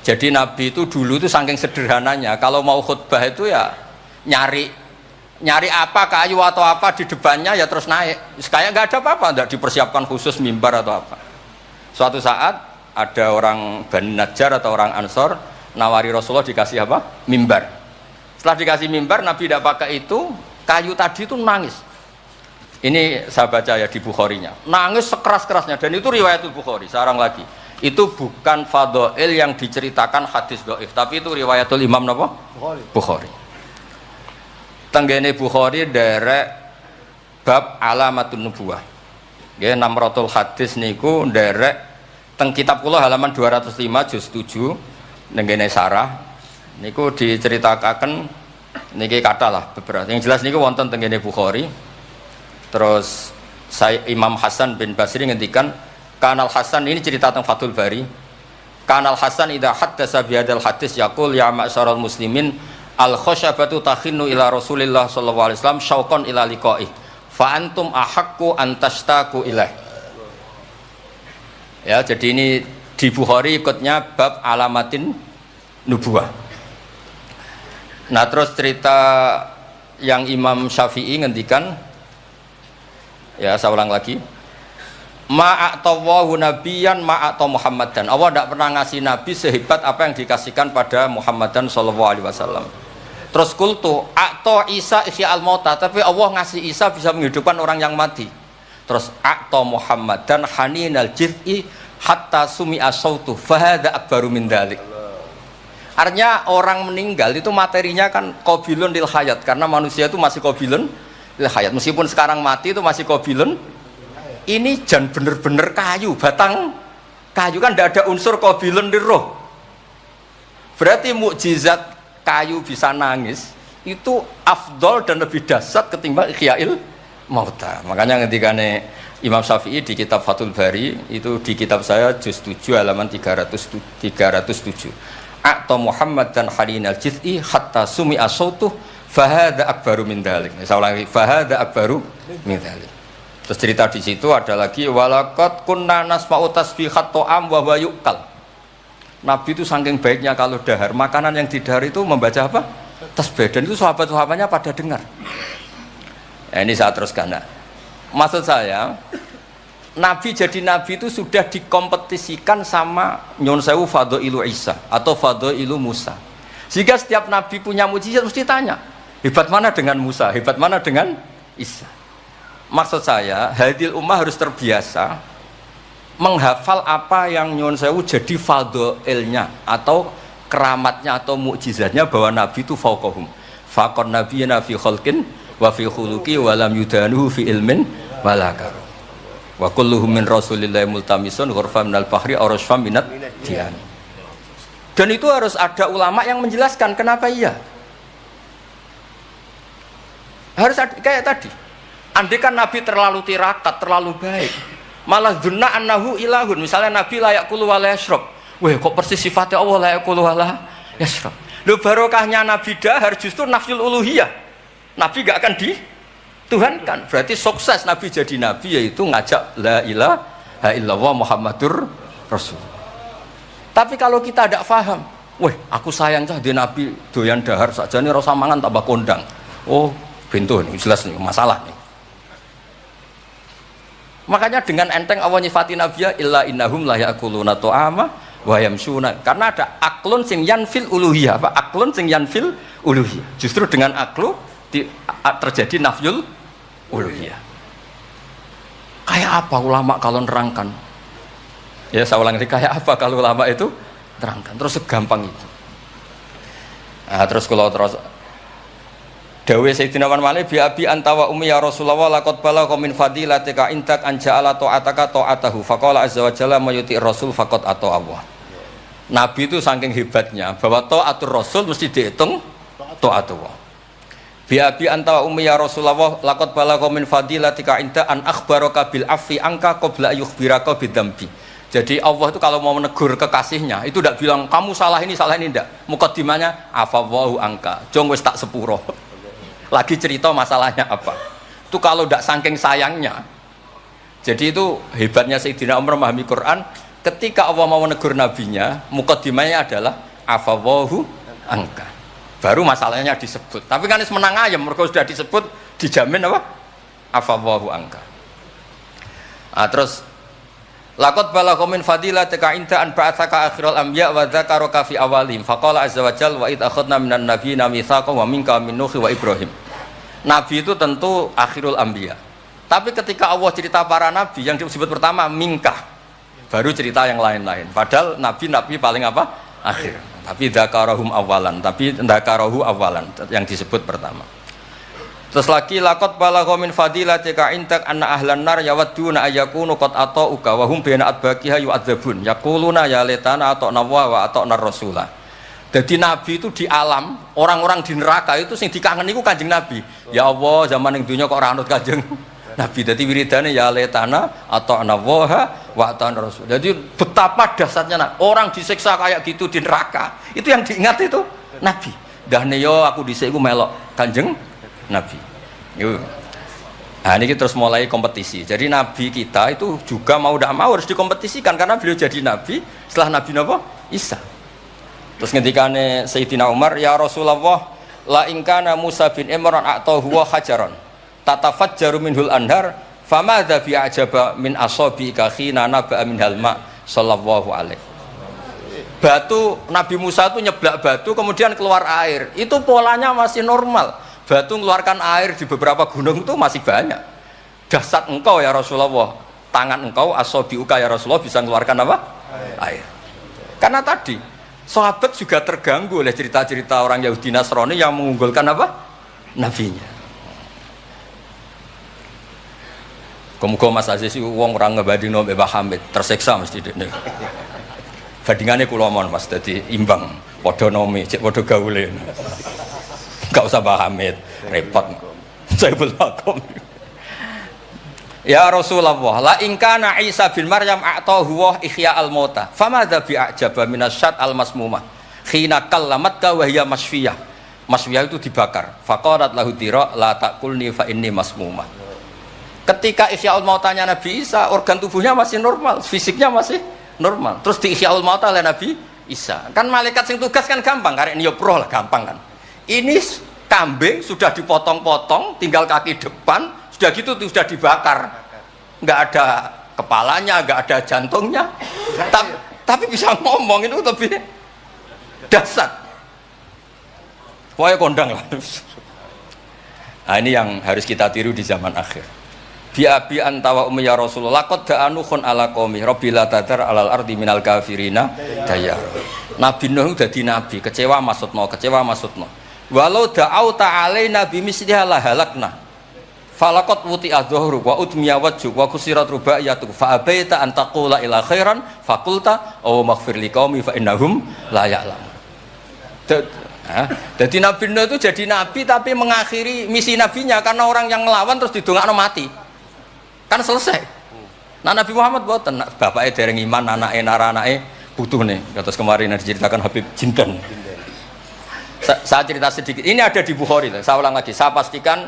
Jadi Nabi itu dulu itu saking sederhananya kalau mau khutbah itu ya nyari apa kayu atau apa di depannya ya terus naik. Kayak nggak ada apa-apa, nggak dipersiapkan khusus mimbar atau apa. Suatu saat ada orang Bani Najjar atau orang Ansor nawari Rasulullah dikasih apa? Mimbar. Setelah dikasih mimbar Nabi tidak pakai itu, kayu tadi itu nangis. Ini saya baca ya di Bukharinya. Nangis sekeras-kerasnya dan itu riwayat Bukhari. Sekarang lagi. Itu bukan fadhail yang diceritakan hadis dhaif, tapi itu riwayatul Imam napa? Bukhari. Tenggene Bukhari derek bab alamatun nubuwah. Nggih 600 hadis niku derek teng kitab kula halaman 205 juz 7 nenggene sarah niku diceritakaken niki katalah beberapa. Yang jelas niku wonten tenggene Bukhari. Terus saya Imam Hasan bin Basri ngendikan Kanal Hasan ini cerita tentang Fathul Bari. Kanal Hasan idza haddasa bi hadzal hadis yaqul ya ma'syaral muslimin al khasyabatu takhinnu ila Rasulillah sallallahu alaihi wasallam syauqan ila liqa'i fa antum ahaqqu an tashtaqu ilaih. Ya, jadi ini di Bukhari ikutnya bab alamatin nubuwah. Nah, terus cerita yang Imam Syafi'i ngendikan ya saya ulang lagi ma'atawahu nabiyan ma'ata Muhammadan. Allah tidak pernah ngasih nabi sehebat apa yang dikasihkan pada Muhammadan sallallahu alaihi wasallam. Terus kultu a'ta Isa ihya al-mauta, tapi Allah ngasih Isa bisa menghidupkan orang yang mati. Terus a'ta Muhammad dan haninal jiz'i hatta sumi'a sautu fahada akbaru min dzalik. Artinya orang meninggal itu materinya kan qabilun lil hayat, karena manusia itu masih qabilun lil hayat. Meskipun sekarang mati itu masih qabilun. Ini jan bener-bener kayu, batang kayu, kan tidak ada unsur qabilun lil roh. Berarti mukjizat kayu bisa nangis itu afdol dan lebih dahsyat ketimbang ihya'il mauta. Makanya ketika Imam Syafi'i di kitab Fathul Bari, itu di kitab saya juz 7 halaman 307. A'ta Muhammad dan halinal jiz'i hatta sumi'a sautuh fahada akbaru min dzalik. Saya ulangi, fahada akbaru min dzalik. Terus cerita di situ ada lagi walaqad kunna nasma'u tasbihat ta'am wa huwa yuqal. Nabi itu saking baiknya kalau dahar, makanan yang didahar itu membaca apa? Tasbih, dan itu sahabat-sahabatnya pada dengar. Nah, ini saya teruskan. Nah, maksud saya, Nabi jadi Nabi itu sudah dikompetisikan sama Nyon Sewu Fadailu Isa atau Fadailu Musa. Sehingga setiap Nabi punya mujizat mesti tanya, hebat mana dengan Musa, hebat mana dengan Isa. Maksud saya, hadil ummah harus terbiasa menghafal apa yang Nyon Sewu jadi fadailnya atau keramatnya atau mukjizatnya, bahwa Nabi itu fauqahum. Faqon nabiyina fi khalqin wa fi khuluqi wa lam yudanuhu fi ilmin wala karam. Wa kulluhum min rasulillahi multamisun ghurfa minal bahri aw rasfa minat dian. Dan itu harus ada ulama yang menjelaskan kenapa iya. Harus ada, kayak tadi. Andai kan Nabi terlalu tirakat, terlalu baik, malah dzunna annahu ilahun. Misalnya Nabi layak kulu wa la yashrab. Weh, kok persis sifatnya Allah layak kulu wa la yashrab. Lho, barokahnya Nabi dahar justru nafsul uluhiyah. Nabi gak akan dituhankan. Berarti sukses Nabi jadi Nabi yaitu ngajak la ilaha illallah Muhammadur Rasul. Tapi kalau kita tidak paham, weh aku sayang cah di Nabi doyan dahar saja nih rasa mangan tambah kondang. Oh pintu nih jelas nih masalah nih. Makanya dengan enteng Allah nyifati Nabi ya illa innahum la ya'kuluna ta'ama wa yamshuna, karena ada aklun sing yanfil uluhiyah. Apa aklun sing yanfil uluhiyah? Justru dengan aklu terjadi nafyul uluhiyah. Kayak apa ulama kalau nerangkan? Ya saya ulang lagi, kayak apa kalau ulama itu terangkan? Terus segampang itu. Nah, terus kalau terus dawe Sayyidina Malik bi abi anta wa ummi ya Rasulullah laqad balagha min fadilatika intak anja'ala ta'ataka ta'atahu faqala azza wa jalla mayuti rasul faqad ata Allah. Nabi itu saking hebatnya bahwa ta'atur rasul mesti dihitung ta'atullah. Bi abi anta wa ummi ya Rasulullah laqad balagha min fadilatika inta an akhbaraka bil afi anka qabla yukhbiraka bidzambi. Jadi Allah itu kalau mau menegur kekasihnya itu tidak bilang kamu salah ini tidak. Mukaddimahnya afawwahu angka. Jong wis tak sepuro. Lagi cerita masalahnya apa. Itu kalau tidak saking sayangnya. Jadi itu hebatnya Sayyidina Umar memahami Quran. Ketika Allah mau menegur nabinya, mukaddimahnya adalah afawwahu angka. Baru masalahnya disebut. Tapi kan menang ayam, mereka sudah disebut dijamin apa? Afawwahu angka. Nah, terus laqad balagha min fadilatika inta an ba'atsaka akhiral anbiya wa dzakaraka fi awalihim faqala azza wa jalla wa id akhadna minan nabiyina mitsaqan wa minka min nuh wa ibrahim. Nabi itu tentu akhirul anbiya. Tapi ketika Allah cerita para nabi yang disebut pertama minka, baru cerita yang lain-lain. Padahal nabi paling apa? Akhir. Tapi dzakarahum awalan, tapi dzakarahu awalan yang disebut pertama. Terus lagi laqad balagha min fadilatika intak anna ahlan nar yawadduna ayyakunu qad ata'uka wa hum baina adbaqiha yu'adzabun yaquluna ya laitana ata'na wa ata'na rasulah. Jadi Nabi itu di alam, orang-orang di neraka itu sing dikangen iku Kanjeng Nabi. Ya Allah, zaman ning dunya kok ora anut Kanjeng Nabi. Dadi wiridane ya laitana ata'na wa ata'na rasul. Jadi betapa dahsyatnya orang disiksa kayak gitu di neraka. Itu yang diingat itu Nabi. Dahne yo aku dhisik iku melok Kanjeng Nabi. Nah ini kita terus mulai kompetisi. Jadi Nabi kita itu juga mau tidak mau harus dikompetisikan karena beliau jadi Nabi setelah Nabi Isa. Terus ketika Sayyidina Umar, ya Rasulullah, la ingkana Musa bin Imran atau huwa hajaron tatafajjaru minhul anhar famadza bi ajaba min asabi khina naba min halma sallallahu alaihi. Batu Nabi Musa itu nyeblak batu kemudian keluar air. Itu polanya masih normal. Batu mengeluarkan air di beberapa gunung itu masih banyak. Dasar engkau ya Rasulullah, tangan engkau asobiuka ya Rasulullah bisa mengeluarkan apa? Air. Karena tadi sahabat juga terganggu oleh cerita-cerita orang Yahudi Nasrani yang mengunggulkan apa? Nabinya. Kemudian Mas Aziz itu wong orang ngebandingno Mbah Hamid tersiksa mesti dene. Bandingannya kula mon Mas dadi imbang, padha nomi, cek padha gaule. Enggak usah Mbah Hamid, repot. Saya belum. Ya Rasulullah, la in kana Isa bin Maryam a'tahu wa ihya al-mauta. Famadza bi a'jaba minasyat al-masmumah. Khina kallamat wa hiya masfiyah. Masfiyah itu dibakar. Faqalat lahu tira la taqulni fa inni masmumah. Ketika ihyaul mautanya Nabi Isa, organ tubuhnya masih normal, fisiknya masih normal. Terus di ihyaul mauta oleh Nabi Isa. Kan malaikat sing tugas kan gampang, karek niup roh lah gampang kan. Ini kambing sudah dipotong-potong, tinggal kaki depan, sudah gitu sudah dibakar. Enggak ada kepalanya, enggak ada jantungnya. Tapi bisa ngomong, itu lebih dasar. Pokoknya kondang lah. Nah, ini yang harus kita tiru di zaman akhir. Biabi antawa ummi ya Rasulullah qad da'anukhun ala qaumi rabbila tadar alal ardi minal kafirina dayar. Nabi Nuh dadi nabi, kecewa maksudno. Walau da'au ta'alaina bimisliha la halakna. Falaqat wuti adzuhru wa udmiya wajhu wa kusirat rubaiyatu fa abaita an taqula ila khairan faqulta aw maghfir liqaumi fa innahum la ya'lamun. Jadi Nabi Nuh itu jadi nabi tapi mengakhiri misi nabinya karena orang yang ngelawan terus didongakno mati. Kan selesai. Nah Nabi Muhammad boten, bapaknya dereng iman, anaknya naranake butuh nih. Terus kemarin diceritakan Habib Jinten. Saya cerita sedikit. Ini ada di Bukhari. Saya ulang lagi. Saya pastikan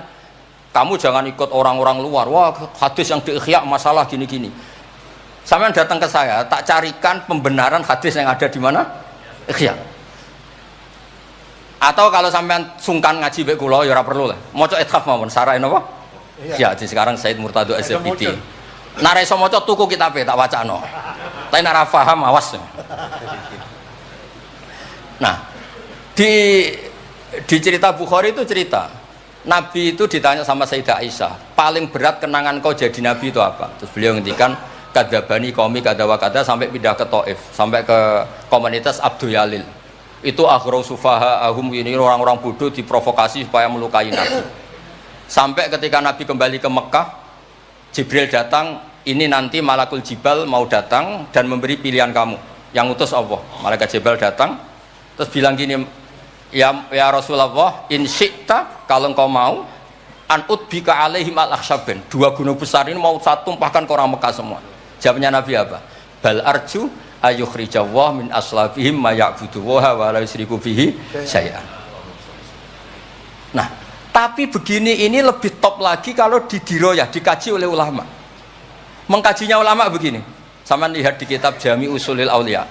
kamu jangan ikut orang-orang luar. Wah hadis yang di-ihya masalah gini-gini. Sampean datang ke saya, tak carikan pembenaran hadis yang ada di mana? Ihya. Atau kalau sampean sungkan ngaji mbek kula ya ora perlu lah. Maca ithaf mawon sarai napa? Ya, di sekarang Said Murtado SFPT. Nara iso maca tuku kitabe tak wacano. Tapi nara paham awas. Nah, di cerita Bukhari itu cerita Nabi itu ditanya sama Sayyidah Aisyah, paling berat kenangan kau jadi Nabi itu apa? Terus beliau ngendikan kadzabani qaumi kadza wa kadza sampai pindah ke Taif, sampai ke komunitas Abdul Yalil. Itu akhru sufaha ahum, ini orang-orang bodoh diprovokasi supaya melukai Nabi. Sampai ketika Nabi kembali ke Mekah, Jibril datang, ini nanti Malakul Jibal mau datang dan memberi pilihan kamu yang utus Allah. Malaikat Jibril datang terus bilang gini, ya Rasulullah, in syi'ta, kalau engkau mau an udbika alaihim al-akhsyaben, dua gunung besar ini mau saya tumpahkan ke orang Mekah semua. Jawabnya Nabi apa? Bal arju ayukhrijawah min aslabihim ma ya'buduwaha wa la yusriku bihi syai'an. Nah, tapi begini ini lebih top lagi kalau didiroyah, dikaji oleh ulama. Mengkajinya ulama begini. Sama lihat di kitab Jami Usulil Aulia.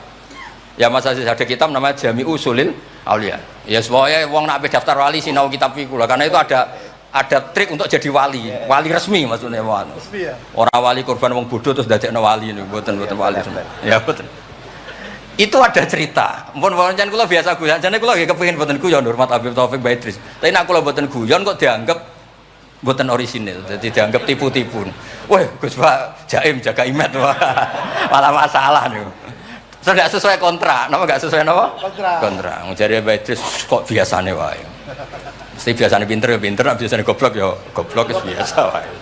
Ya Mas Aziz ada kitab namanya Jami Usulil Aulia. Ya semuanya wong nak daftar wali sinau kitab iku lah, karena itu ada trik untuk jadi wali. Wali resmi maksudnya wali. Orang wali korban wong bodoh terus dadekno wali niku mboten wali. Ya betul. Itu ada cerita. Mun pancen kula biasa guyon, jane kula nggih kepengin mboten guyon hormat Habib Taufik Baitris. Tapi nek kula mboten guyon kok dianggap mboten orisinil. Jadi dianggap tipu-tipu. Wah, Gus Pak jaim jaga imet wah. Malah masalah niku. Sudah sesuai kontrak, napa enggak sesuai napa? Kontrak. Ngajari Baitris kok biasane wae. Mesti biasane pinter ya pinter, nek biasane goblok ya goblok wis biasa wae.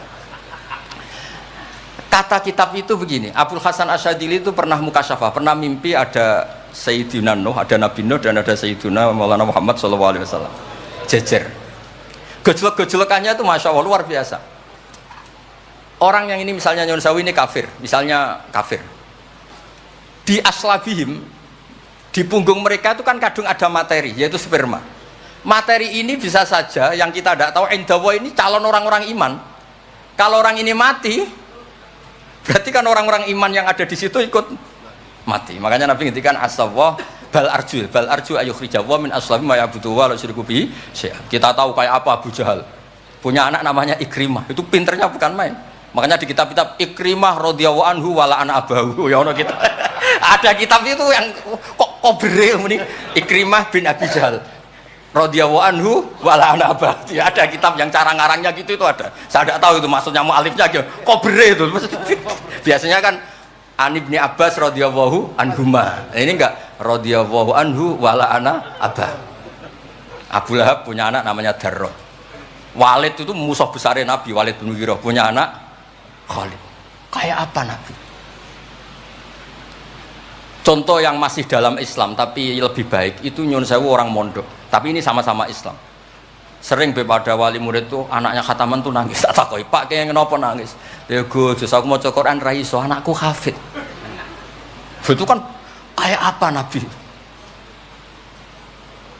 Kata kitab itu begini, Abdul Hasan Asyadili itu pernah mukasyafah, pernah mimpi ada Sayyidina Nuh, ada Nabi Nuh dan ada Sayyidina Maulana Muhammad SAW. Jejer. Gejolak-gejolakannya itu Masya Allah luar biasa. Orang yang ini misalnya Nyun Sawi ini kafir, misalnya kafir. Di aslabihim, di punggung mereka itu kan kadung ada materi, yaitu sperma. Materi ini bisa saja yang kita tidak tahu, Indawa ini calon orang-orang iman. Kalau orang ini mati, berarti kan orang-orang iman yang ada di situ ikut mati. Makanya Nabi ngendikan asawah bal arju ayukhrijawah min aslabi ma ya'budu wa la yusyriku bihi syai'an. Kita tahu kayak apa Abu Jahal. Punya anak namanya Ikrimah. Itu pinternya bukan main. Makanya di kitab-kitab Ikrimah radhiyallahu anhu wala ana abahu. Ya ono kita. Ada kitab itu yang kok beril ini Ikrimah bin Abi Jahal. radhiyallahu anhu wala ana aba. Ya, ada kitab yang cara ngarangnya gitu itu ada. Saya tidak tahu itu maksudnya mualifnya kobere itu. Biasanya kan An Ibni Abbas radhiyallahu anhuma. Ini enggak radhiyallahu anhu wala ana aba. Abu Lahab punya anak namanya Darrah. Walid itu musuh besar Nabi, Walid bin Mughirah punya anak Khalid. Kayak apa Nabi? Contoh yang masih dalam Islam tapi lebih baik itu nyun sewu orang mondok. Tapi ini sama-sama Islam. Sering pada wali murid tuh anaknya khataman tuh nangis. Tak takoi, Pak kayak kenapa nangis? Ya gue justru aku mau Quran ra iso, anakku hafid. Itu kan kayak apa Nabi?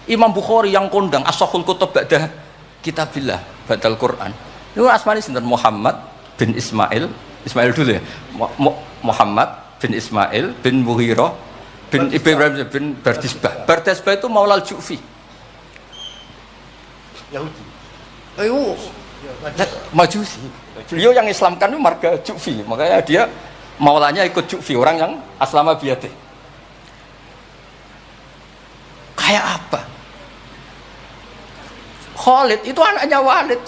Imam Bukhari yang kondang as-sahul kutub ba'da kitabillah ba'dal Quran. Itu asmane sinten Muhammad bin Ismail dulu ya. Muhammad bin Ismail bin Mughirah bin Ibrahim bin Bardisbah. Bardisbah itu Maulal Ju'fi. Yahudi. Ayo. Majusi. Beliau yang Islamkan itu marga Ju'fi. Makanya dia maulanya ikut Ju'fi, orang yang aslama biyadih. Kayak apa? Khalid itu anaknya Walid,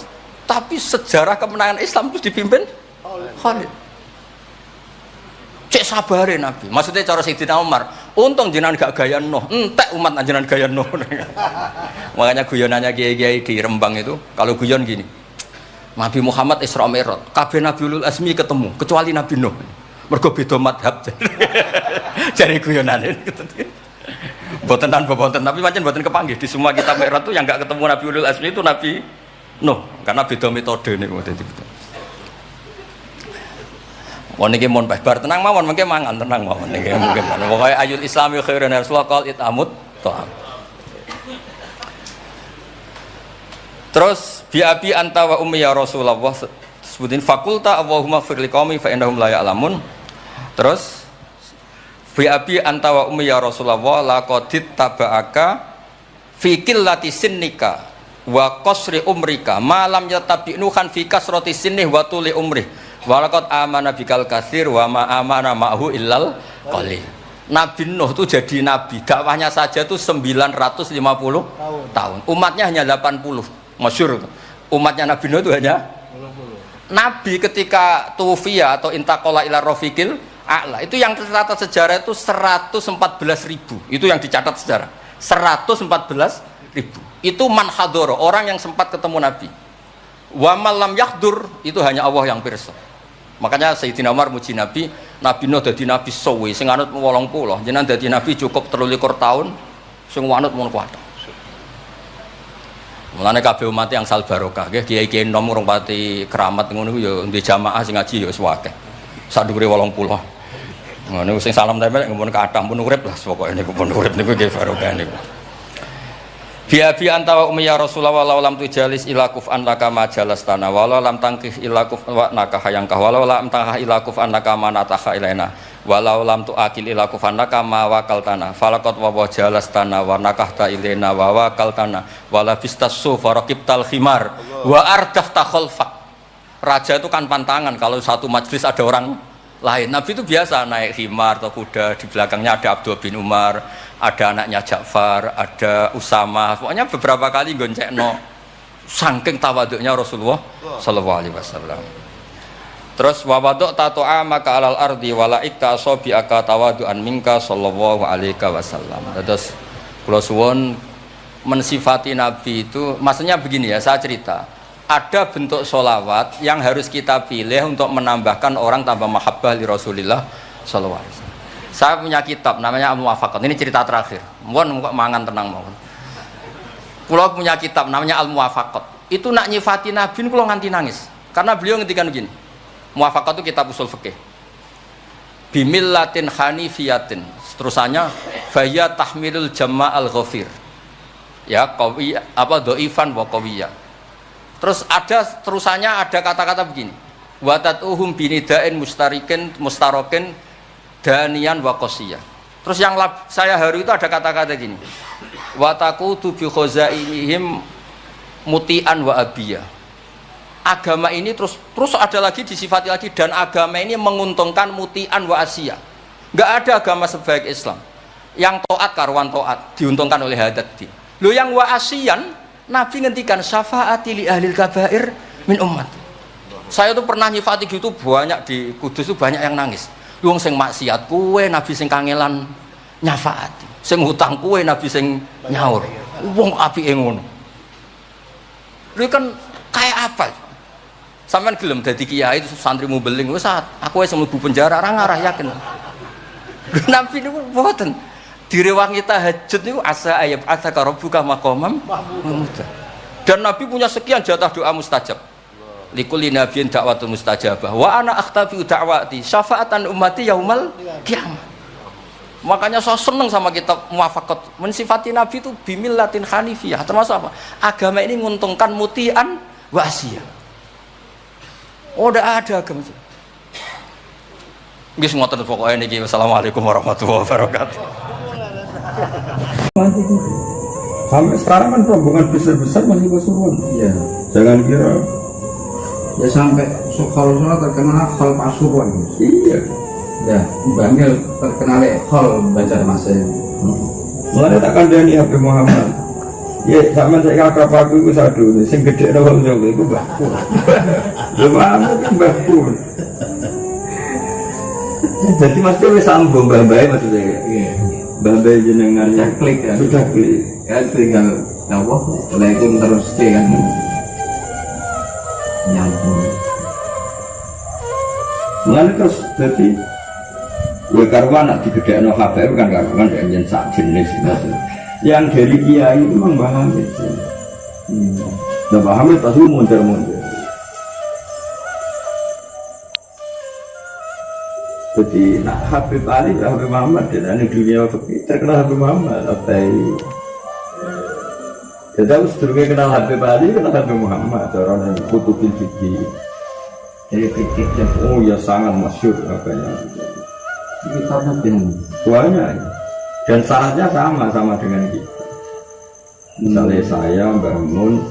tapi sejarah kemenangan Islam itu dipimpin Khalid. Cek sabarin Nabi. Maksudnya cara Sayyidina Umar, untung jenengan gak gaya Nuh, entek umat jenengan gaya Nuh. Makanya guyonannya kiai-kiai di Rembang itu, kalau guyon gini, Nabi Muhammad Isra Mi'raj, kabeh Nabi Ulul Azmi ketemu, kecuali Nabi Nuh. Mergo beda madhab. Jadi guyonane gitu. Boten tapi pancen boten kepanggih di semua kitab Mi'raj itu yang enggak ketemu Nabi Ulul Azmi itu Nabi Nuh, karena beda metode niku dadi betul. Wong niki mun bar tenang mawon mengke mangan tenang mawon niki mungkin. Pokoke ayul islami khairun rasulullah qal itamut ta'am. Terus bi abi anta wa ummi ya Rasulullah sebutin fakulta Allahumma fir liqaumi fa innahum la ya'lamun. Terus bi abi anta wa ummi ya Rasulullah laqadit taba'aka fi qillati sinnika wa qasri umrika ma lam yatabi'nu khan fi kasrati sinnih wa tuli umri walaqad amana bikal katsir wa ma amana ma'hu illal qalil. Nabi Nuh itu jadi nabi, dakwahnya saja itu 950 tahun. Umatnya hanya 80. Masyhur. Umatnya Nabi Nuh itu hanya 80. Nabi ketika tufiya atau intaqala ila rafiqil a'la, itu yang tercatat sejarah itu 114.000. Itu yang dicatat sejarah. 114.000. Itu man hadoro, orang yang sempat ketemu Nabi. Wa malam yahdur, itu hanya Allah yang pirsa. Makanya Sayyidina Umar muji Nabi, Nabi Nuh dadi nabi suwi, sing anut 80, jenengan dadi nabi cukup 23 tahun, sing anut mun kuat. Mulane kabeh umat yang sal barokah, nggih kiai-kiai nom urung pati keramat ngono ya ndek jamaah sing ngaji ya wis akeh. Sadure 80. Ngono sing salam tempel ngempun kathah pun urip lah pokoke niku pun urip niku nggih barokah niku. Bi anta wa ummi ya Rasulullah walau lam tujalis ila kuf'an laka ma jalastana walau lam tangkih ila kuf'an naka hayangkah walau lam tangkah ila kuf'an naka ma nataha ilaina walau lam tuakil ila kuf'an naka ma wakaltana falaqad wa jalastana wa nakahta ilaina wa wakaltana wala bistasu faraqibtal khimar wa ardafta khalfak. Raja itu kan pantangan kalau satu majelis ada orang lain. Nabi itu biasa naik khimar atau kuda, di belakangnya ada Abdul bin Umar, ada anaknya Ja'far, ada Usama. Pokoknya beberapa kali goncekno saking tawaduknya Rasulullah sallallahu alaihi wasallam. Terus wa waduk tatu'a maka alal ardi wala ikta asabiaka tawadu'an minka sallallahu alaihi wasallam. Terus kula suwun mensifati Nabi itu maksudnya begini ya, saya cerita. Ada bentuk sholawat yang harus kita pilih untuk menambahkan orang tambah mahabbah li Rasulillah sallallahu alaihi wasallam. Saya punya kitab namanya Al-Muwafaqat. Ini cerita terakhir. Mohon mangan tenang mohon. Kulo punya kitab namanya Al-Muwafaqat. Itu nak nyifati Nabi kulo nganti nangis. Karena beliau ngendikan begini. Muwafaqat itu kitab usul fikih. Bimillatin hanifiyatin. Terusannya faya tahmilul jama'al ghafir. Ya, qawiyya apa dhaifan wa qawiyya. Terus ada terusannya ada kata-kata begini. Wa tatuhum binida'in mustarokin danian wa qasiyah. Terus yang saya haru itu ada kata-kata gini. Wa taqutu bi khazainihim mutian wa abiyah. Agama ini terus ada lagi disifati lagi dan agama ini menguntungkan mutian wa asiyah. Enggak ada agama sebaik Islam. Yang taat karuan taat diuntungkan oleh hadat. Lho yang wa asiyan Nabi ngendikan syafaati li ahlil kabair min umat. Saya tuh pernah nyifati gitu banyak di Kudus tuh banyak yang nangis. Wong sing maksiat kuwe Nabi sing kangelan nyafaati. Sing hutang kuwe Nabi sing nyaur. Wong apike ngono. Lha kan kayak apa? Sampeyan gelem dadi kiai santrimu beling wis aku wis mlebu penjara ora ngarah yakin. Nabi niku mboten direwangi tahajud niku asa ayat ataka rabbuka maqamam mahmuda. Dan Nabi punya sekian jatah doa mustajab. Likulli nabiyyin da'watun mustajabah wa ana akhtabi da'wati syafaatan ummati yaumal qiyamah. Makanya saya senang sama kitab Muwafaqat mensifati Nabi itu bimillatin hanifiyah, termasuk apa? Agama ini menguntungkan mutian wa asiyah. Oh, udah ada agama itu. Nggih ngoten pokoke niki. Wassalamualaikum warahmatullahi wabarakatuh. Sampai sekarang kan rombongan besar-besar masih Pasuruan. Iya. Jangan kira ya sampai kalau terkenal hal Pasuruan. Iya. Ya, Bangil terkenal hal Banjarmasin. Mulai tak kandani Habib Muhammad. Ya, sama saya kakak aku itu satu, sing gede rawal jauh itu Mbahpun. Lama itu Mbahpun. Jadi maksudnya wis sambung Mbah-mbah maksudnya. Iya. Mbah-mbah jenengan Sudah klik kan. Sudah klik. Kan tinggal apa? Assalamualaikum terus kan. Nyambung. Mulai terus jadi gue karwan nak digedekno HBM kan karuan dengan sak jenis gitu. Yang dari kiai itu memang Mbah Hamid sih. Nah Mbah Hamid pasti mundur-mundur. Jadi nak Habib Ali, Habib Muhammad dan ini dunia fikih terkenal Habib Muhammad. Ya tahu sedurunge kenal Habib Ali, kenal Habib Muhammad. Orang yang kutubin fikih. Jadi fikih yang oh ya sangat masyhur apanya. Kitabnya Banyak. Dan syaratnya sama dengan kita. Misalnya saya, Mbah Mun,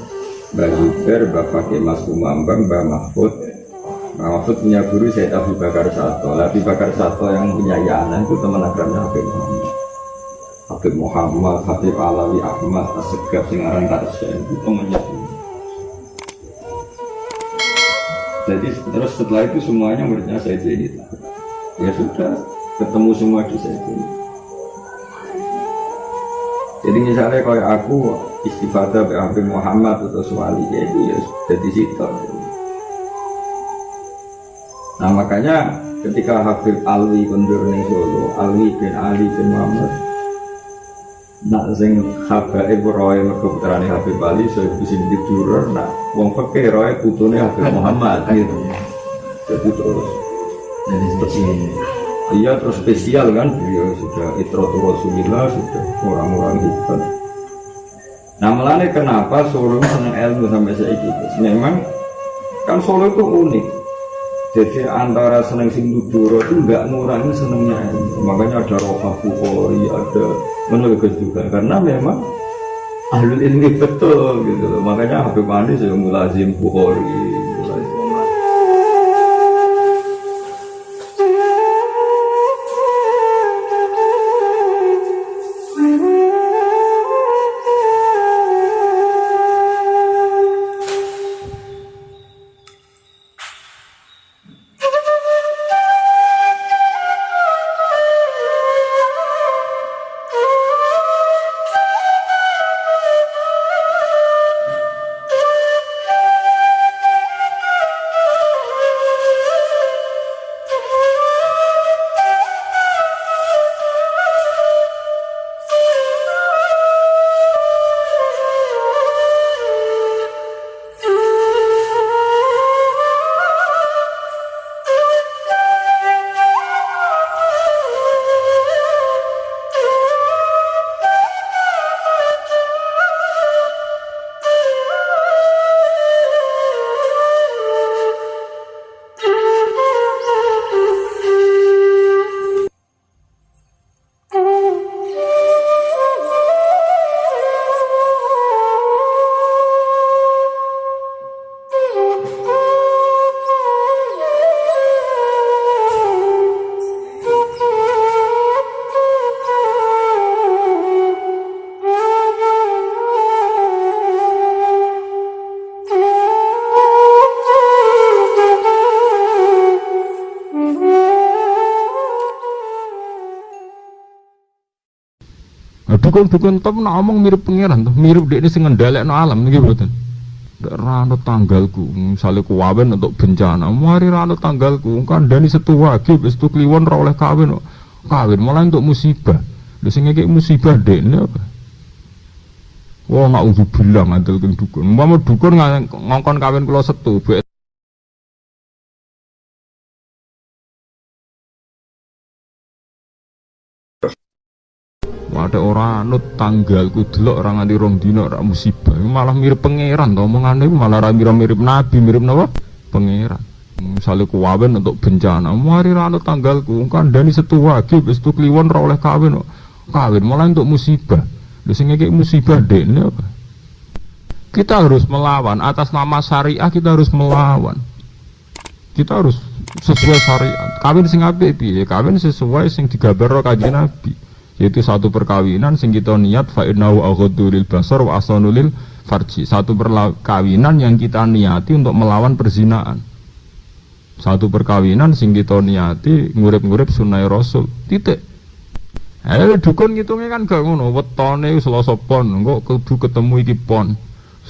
Mbah Zubair, Mbah Fakih Mas Kumambang, Mbah Mahfud. Mbah Mahfud punya guru Sayyid Abu Bakar Sato. Abu Bakar Sato yang punya Yana itu teman akrabnya Habib Muhammad. Habib Muhammad, Habib Alawi Ahmad, Asegaf Singaran Karsya itu temannya. Jadi terus setelah itu semuanya muridnya saya jadi. Ya sudah, ketemu semua di saya. Jadi misalnya kalau aku istifadah dari Habib Muhammad atau Suwali itu ya jadi situ. Nah makanya ketika Habib Alwi kondur ning Solo, Alwi bin Ali bin Muhammad, nak sing Habib Roy mergo putrane Habib Ali saya bisa didurer, nak wong fikih Roy putune Habib Muhammad gitu. Jadi terus dari sisi iya terus spesial kan beliau sudah itratul Rasulillah sudah orang-orang hebat. Nah melane kenapa Solo senang ilmu sampai saiki? Memang kan Solo itu unik. Jadi antara senang sing Duduro itu enggak ngurangi senangnya ilmu. Makanya ada Rohah Bukhari, ada menulis juga karena memang ahlul ilmi betul gitu loh. Makanya Habib Ali saya mulazim Bukhari. Dukun-dukun top nak omong mirip pangeran tuh, mirip dekne sing ngendhalekno alam niki mboten. Ndak rano tanggalku, misale kuwawen untuk bencana, mari rano tanggalku, kandhani setu wage wis tu kliwon ora oleh kawin kok. Kawin malah untuk musibah. Lha sing ngekek musibah dekne apa? Wah, naudzubillah ngandel keng dukun. Umpama dukun ngongkon kawin kula setu, ada orang anut tanggalku delok orang nganti rong dina ora musibah. Malah mirip pangeran to omongane, malah ra mirip nabi, mirip napa? Pangeran. Misale kuwawen untuk bencana, mari ra anut tanggalku, kandhani setu wage wis tu kliwon ora oleh kawin kok. Kawin malah untuk musibah. Lha sing ngekek musibah dekne apa? Kita harus melawan atas nama syariah, kita harus melawan. Kita harus sesuai syariat. Kawin sing apik piye? Kawin sesuai sing digambarno Kanjeng Nabi. Yaitu satu perkawinan sing kita niat fa innahu aghaddu lil basar wa ahsanu lil farji. Satu perkawinan yang kita niati untuk melawan perzinaan. Satu perkawinan sing kita niati ngurip-ngurip sunah Rasul. Titik. Dukun ngitungnya kan gak ngono, wetone Selasa pon, kok kudu ketemu iki pon.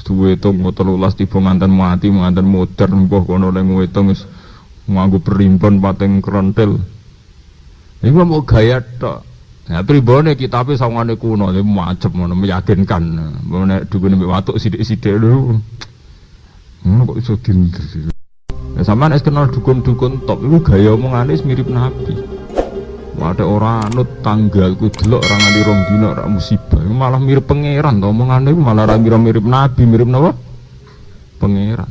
Duwe hitung 13 tiba nganten mati, nganten modern mbah kono lek ngitung wis nganggo perimpun pating krontil. Iku mau gaya tok. Nah, pribone kitabe sawangane kuno, macem ngono meyakinkan. Nek dukun mbek watuk sithik-sithik lho. Kok iso dindir. Ya sampean es kenal dukun-dukun top iku gaya omongane mirip nabi. Ada orang anut tanggalku delok orang nganti rong dina ora musibah. Malah mirip pangeran to omongane, malah ra mirip nabi, mirip napa? Pangeran.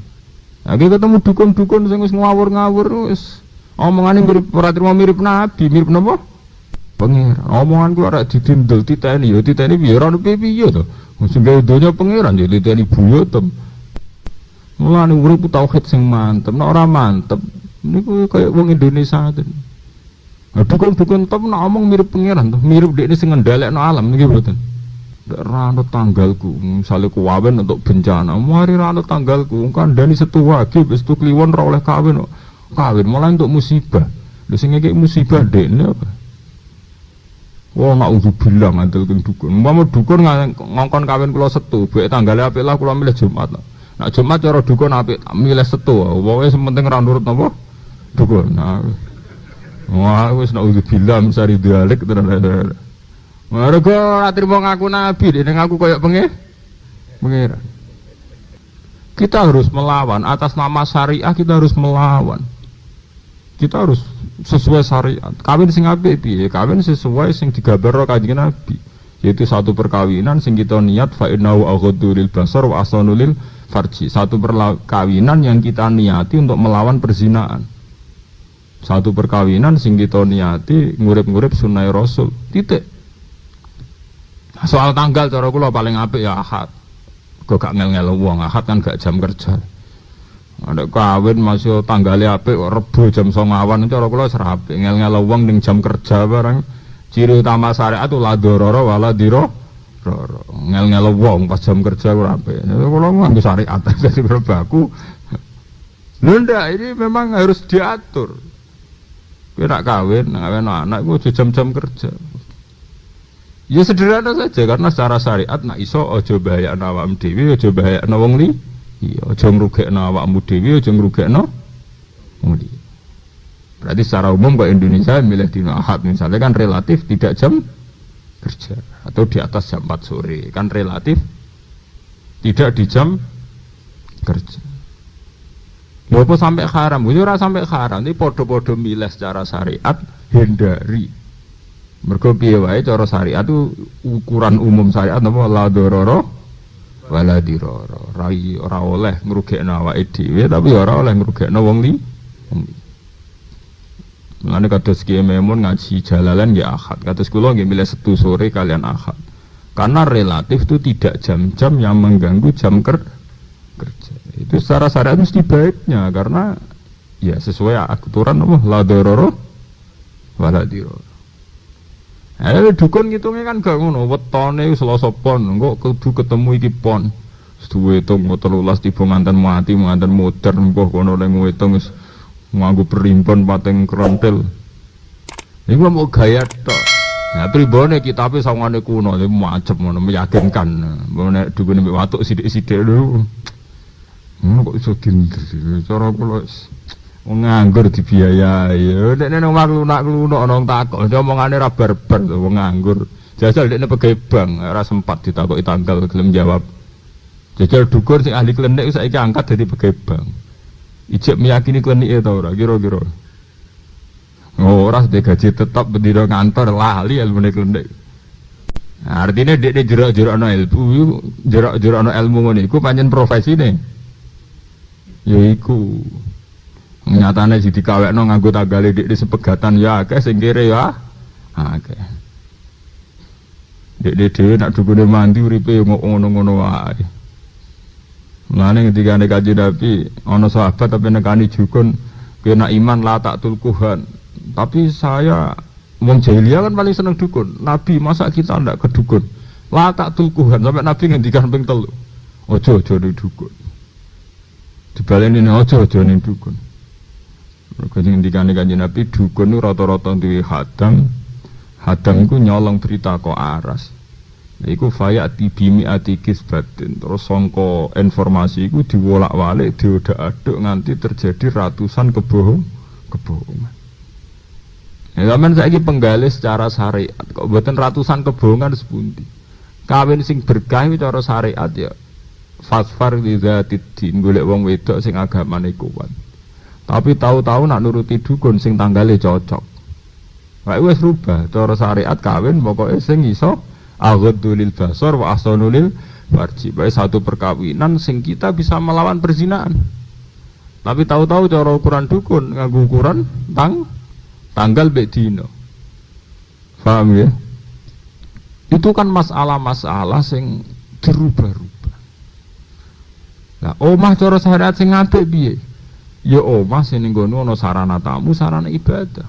Lagi ketemu dukun-dukun sing wis ngawur-ngawur wis omongane mirip ora trimo mirip nabi, mirip napa? Pangeran. Omonganku ora didindel titeni, ya titeni piye ora piye to. Sing gawe donya pangeran ya titeni buyotem. Mulane urip tauhid sing mantep, nek ora mantep niku kaya wong Indonesia ten. Dukun-dukun top nak omong mirip pangeran tuh, mirip dekne sing ngendhalekno alam niki mboten. Ndak rano tanggalku, misale kuwawen untuk bencana, mari rano tanggalku, kandhani setu wage wis tu kliwon ora oleh kawin kok. Kawin malah untuk musibah. Lha sing ngekek musibah dekne apa? Wah, naudzubillah ngandel keng dukun. Umpama dukun ngongkon kawin kula setu, bek tanggale apik lah kula milih Jumat. Nak Jumat cara dukun apik, milih setu. Pokoke sementing ra nurut napa? Dukun. Nah, wah, wis naudzubillah mencari dialek tenan. Mergo ora trimo ngaku nabi, dene ngaku koyo pangeran. Kita harus melawan atas nama syariah, kita harus melawan. Kita harus sesuai syariat. Kawin sing apik piye? Kawin sesuai sing digambarno Kanjeng Nabi. Yaitu satu perkawinan sing kita niat fa innahu aghaddu lil basar wa ahsanu lil farji. Satu perkawinan yang kita niati untuk melawan perzinaan. Satu perkawinan sing kita niati ngurip-ngurip sunah Rasul. Titik. Soal tanggal cara kula paling apik ya Ahad. Kok gak ngel-ngel wong, Ahad kan gak jam kerja. Ada kawin masih tanggale apik kok Rebo jam 09.00 awan cara kula wis apik. Ngel-ngel wong ning jam kerja barang. Ciri utama syariat itu la dororo wala diro. Ngel-ngel wong pas jam kerja ora apik. Kula nganggo syariat dadi berbaku. Lho ndak, ini memang harus diatur. Kowe nak kawin anak iku jam-jam kerja. Ya sederhana saja karena secara syariat nak iso aja bahayakno awakmu dhewe, aja bahayakno wong liya. Iya, aja ngrugekno awakmu dhewe, aja ngrugekno wong liya. Berarti secara umum kok Indonesia milih dina Ahad misalnya kan relatif tidak jam kerja atau di atas jam 4 sore kan relatif tidak di jam kerja. Apa sampai haram? Ora sampai haram, ini podo-podo milih secara syariat hindari. Mergo piye wae cara syariat itu ukuran umum syariat napa la dororo wala diroro. Ora oleh ngrugekno awake dhewe tapi ora oleh ngrugekno wong liya. Mulane kados Ki Memun ngaji Jalalain nggih Ahad. Kados kula nggih milih Setu sore kalian Ahad. Karena relatif itu tidak jam-jam yang mengganggu jam kerja. Itu secara syariat mesti baiknya karena ya sesuai aturan la dororo wala diroro. Dukun ngitungnya kan gak ngono, wetone Selasa pon, kok kudu ketemu iki pon. Duwe hitung 13 tiba nganten mati, nganten modern mbah kono lek ngitung wis nganggo perimpun pating krontil. Iku mau gaya tok. Nah, pribone kitabe sawangane kuno macem ngono meyakinkan. Mbone dukune mbek watuk sithik-sithik lho. Kok iso dinder. Cara kula wong nganggur dibiayai. Nek nang omah lunak-lunak ana wong takok, omongane ra barbar to wong nganggur. Jajal dekne pegawai bank ora sempat ditakoki tanggal gelem jawab. Jajal dukur sing ahli klinik saiki angkat dadi pegawai bank. Ijek meyakini klinike ta ora kira-kira. Ora gaji tetap bendina kantor lali ilmune klinik. Nah, artinya dekne jerak-jerakno ilmu, jerak-jerakno ilmu ngene iku pancen profesine. Ya iku. Nyatane sing dikawekno nganggo tanggale dekne sepegatan ya akeh sing kere ya akeh. Dekne dhewe nak dukune mandi uripe ngono-ngono wae. Mulane ngendikane Kanjeng Nabi ana sahabat tapi nekani jukun kena iman la tak tulkuhan. Tapi saya wong jahiliyah kan paling seneng dukun. Nabi masa kita ndak ke dukun? La tak tulkuhan sampai Nabi ngendikan ping 3. Ojo ning dukun. Dibaleni ojo ning dukun. Mergo ngendikane Kanjeng Nabi dukun niku rata-rata duwe hadang. Hadang iku nyolong berita kok aras. Iku fayati bimi atikis batin. Terus sangka informasi iku diwolak-walik diodak-aduk nganti terjadi ratusan kebohongan. Ya zaman saiki penggalih secara syariat kok mboten ratusan kebohongan sepundi. Kawin sing berkah iki cara syariat ya fasfar lidzatid golek wong wedok sing agamane kuat. Tapi tahu-tahu nak nuruti dukun sing tanggale cocok. Wae wis rubah cara syariat kawin pokoke sing iso aghadulil basar wa ahsanulil farji. Baik satu perkawinan sing kita bisa melawan perzinahan. Tapi tahu-tahu cara ukuran dukun nganggo ukuran tanggal mbek dina. Paham ya? Itu kan masalah-masalah sing dirubah-rubah. Lah omah cara syariat sing apik piye? Ya omah sing ning ngono ana sarana tamu, sarana ibadah.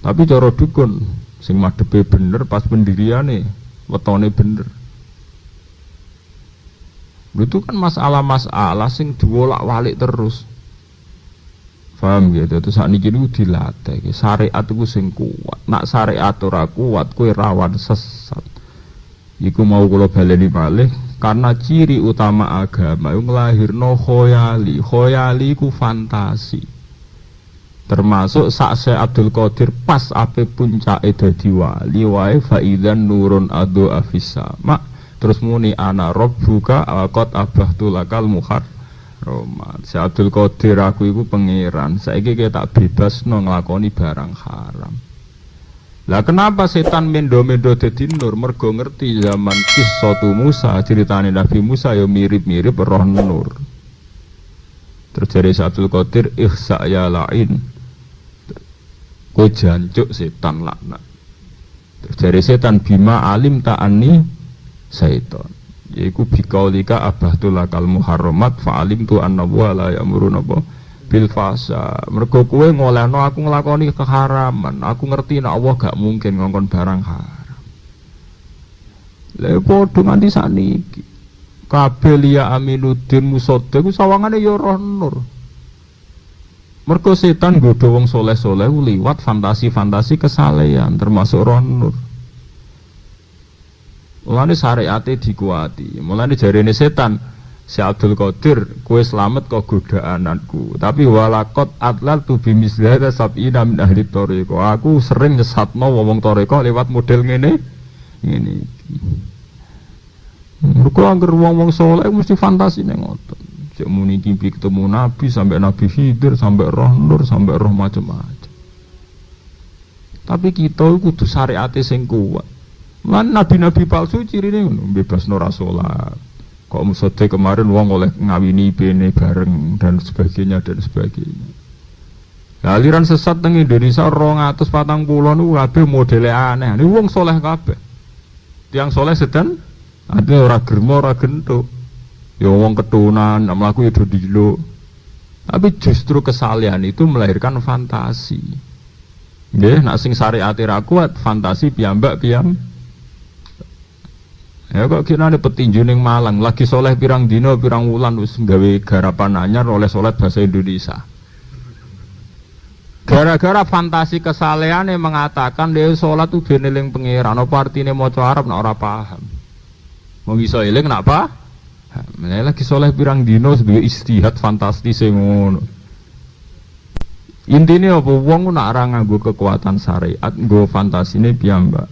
Tapi cara dukun sing madhepe bener pas pendiriane, wetone bener. Itu kan masalah-masalah sing diwolak-walik terus. Paham gitu, terus saat ini dilatih. Syariat itu sing kuat. Nak syariat ora kuat, kue rawan sesat. Iku mau kula baleni malih karena ciri utama agama itu nglahirno khoyali. Khoyali ku fantasi. Termasuk Syekh Abdul Qadir pas ape puncake dadi wali wae faidzan nurun adu afisama. Terus muni ana rabbuka qad abahtu lakal muhar. Roman, Syekh Abdul Qadir aku iku pangeran. Saiki kowe tak bebasno nglakoni barang haram. Lah kenapa setan mendo-mendo dadi nur? Mergo ngerti zaman kisah Musa, ceritane Nabi Musa ya mirip-mirip roh nur. Terjadi Syekh Abdul Qadir ihsa ya lain. Kowe jancuk setan laknat. Terjadi setan bima alim ta'ani syaitan. Yaiku bikaulika abahtul lakal muharramat fa'alim tu anna wa la ya'muruna bil fasa. Mergo kowe ngolehno aku nglakoni keharaman, aku ngerti nek Allah gak mungkin ngongkon barang haram. Lha padha nganti sakniki kabeh liya Aminuddin Musaddiq ku sawangane ya roh nur. Mergo setan nggodho wong soleh-soleh liwat fantasi-fantasi kesalehan termasuk roh nur. Mulane syariate dikuati. Mulane jarene setan, Syekh Abdul Qadir, kowe slamet kok godaananku. Tapi walakot adlal tu bimislah sab'ina min ahli thariqah. Aku sering nyesatno wong thariqah lewat model ngene. Ngene iki. Mergo anggere wong-wong saleh mesti fantasine ngoten. Cek muni kimpi ketemu nabi sampai nabi Khidir sampai roh nur sampai roh macam-macam. Tapi kita kudu syariate sing kuat. Lan nabi-nabi palsu cirine ngono, bebasno ra salat. Kok Musaddiq kemarin wong oleh ngawini bene bareng dan sebagainya. Lah aliran sesat teng Indonesia 240 niku kabeh modele aneh. Niku wong saleh kabeh. Tiang saleh sedan ade ora germo ora gentuk. Ya wong ketunan, mlaku ya do dilo. Tapi justru kesalehan itu melahirkan fantasi. Nggih, nek sing syariate ra kuat, fantasi piyambak. Ya kok kirane petinju ning Malang lagi soleh pirang dino pirang wulan wis gawe garapan anyar oleh salat bahasa Indonesia. Gara-gara fantasi kesalehan yang mengatakan dia sholat tuh ben eling pangeran, apa artine maca Arab nek ora paham. Wong iso eling nak apa? Lagi soleh pirang dino sebagai istihad fantastis ngono. Intine apa wong nak ora nganggo kekuatan syariat, nggo fantasine piyambak.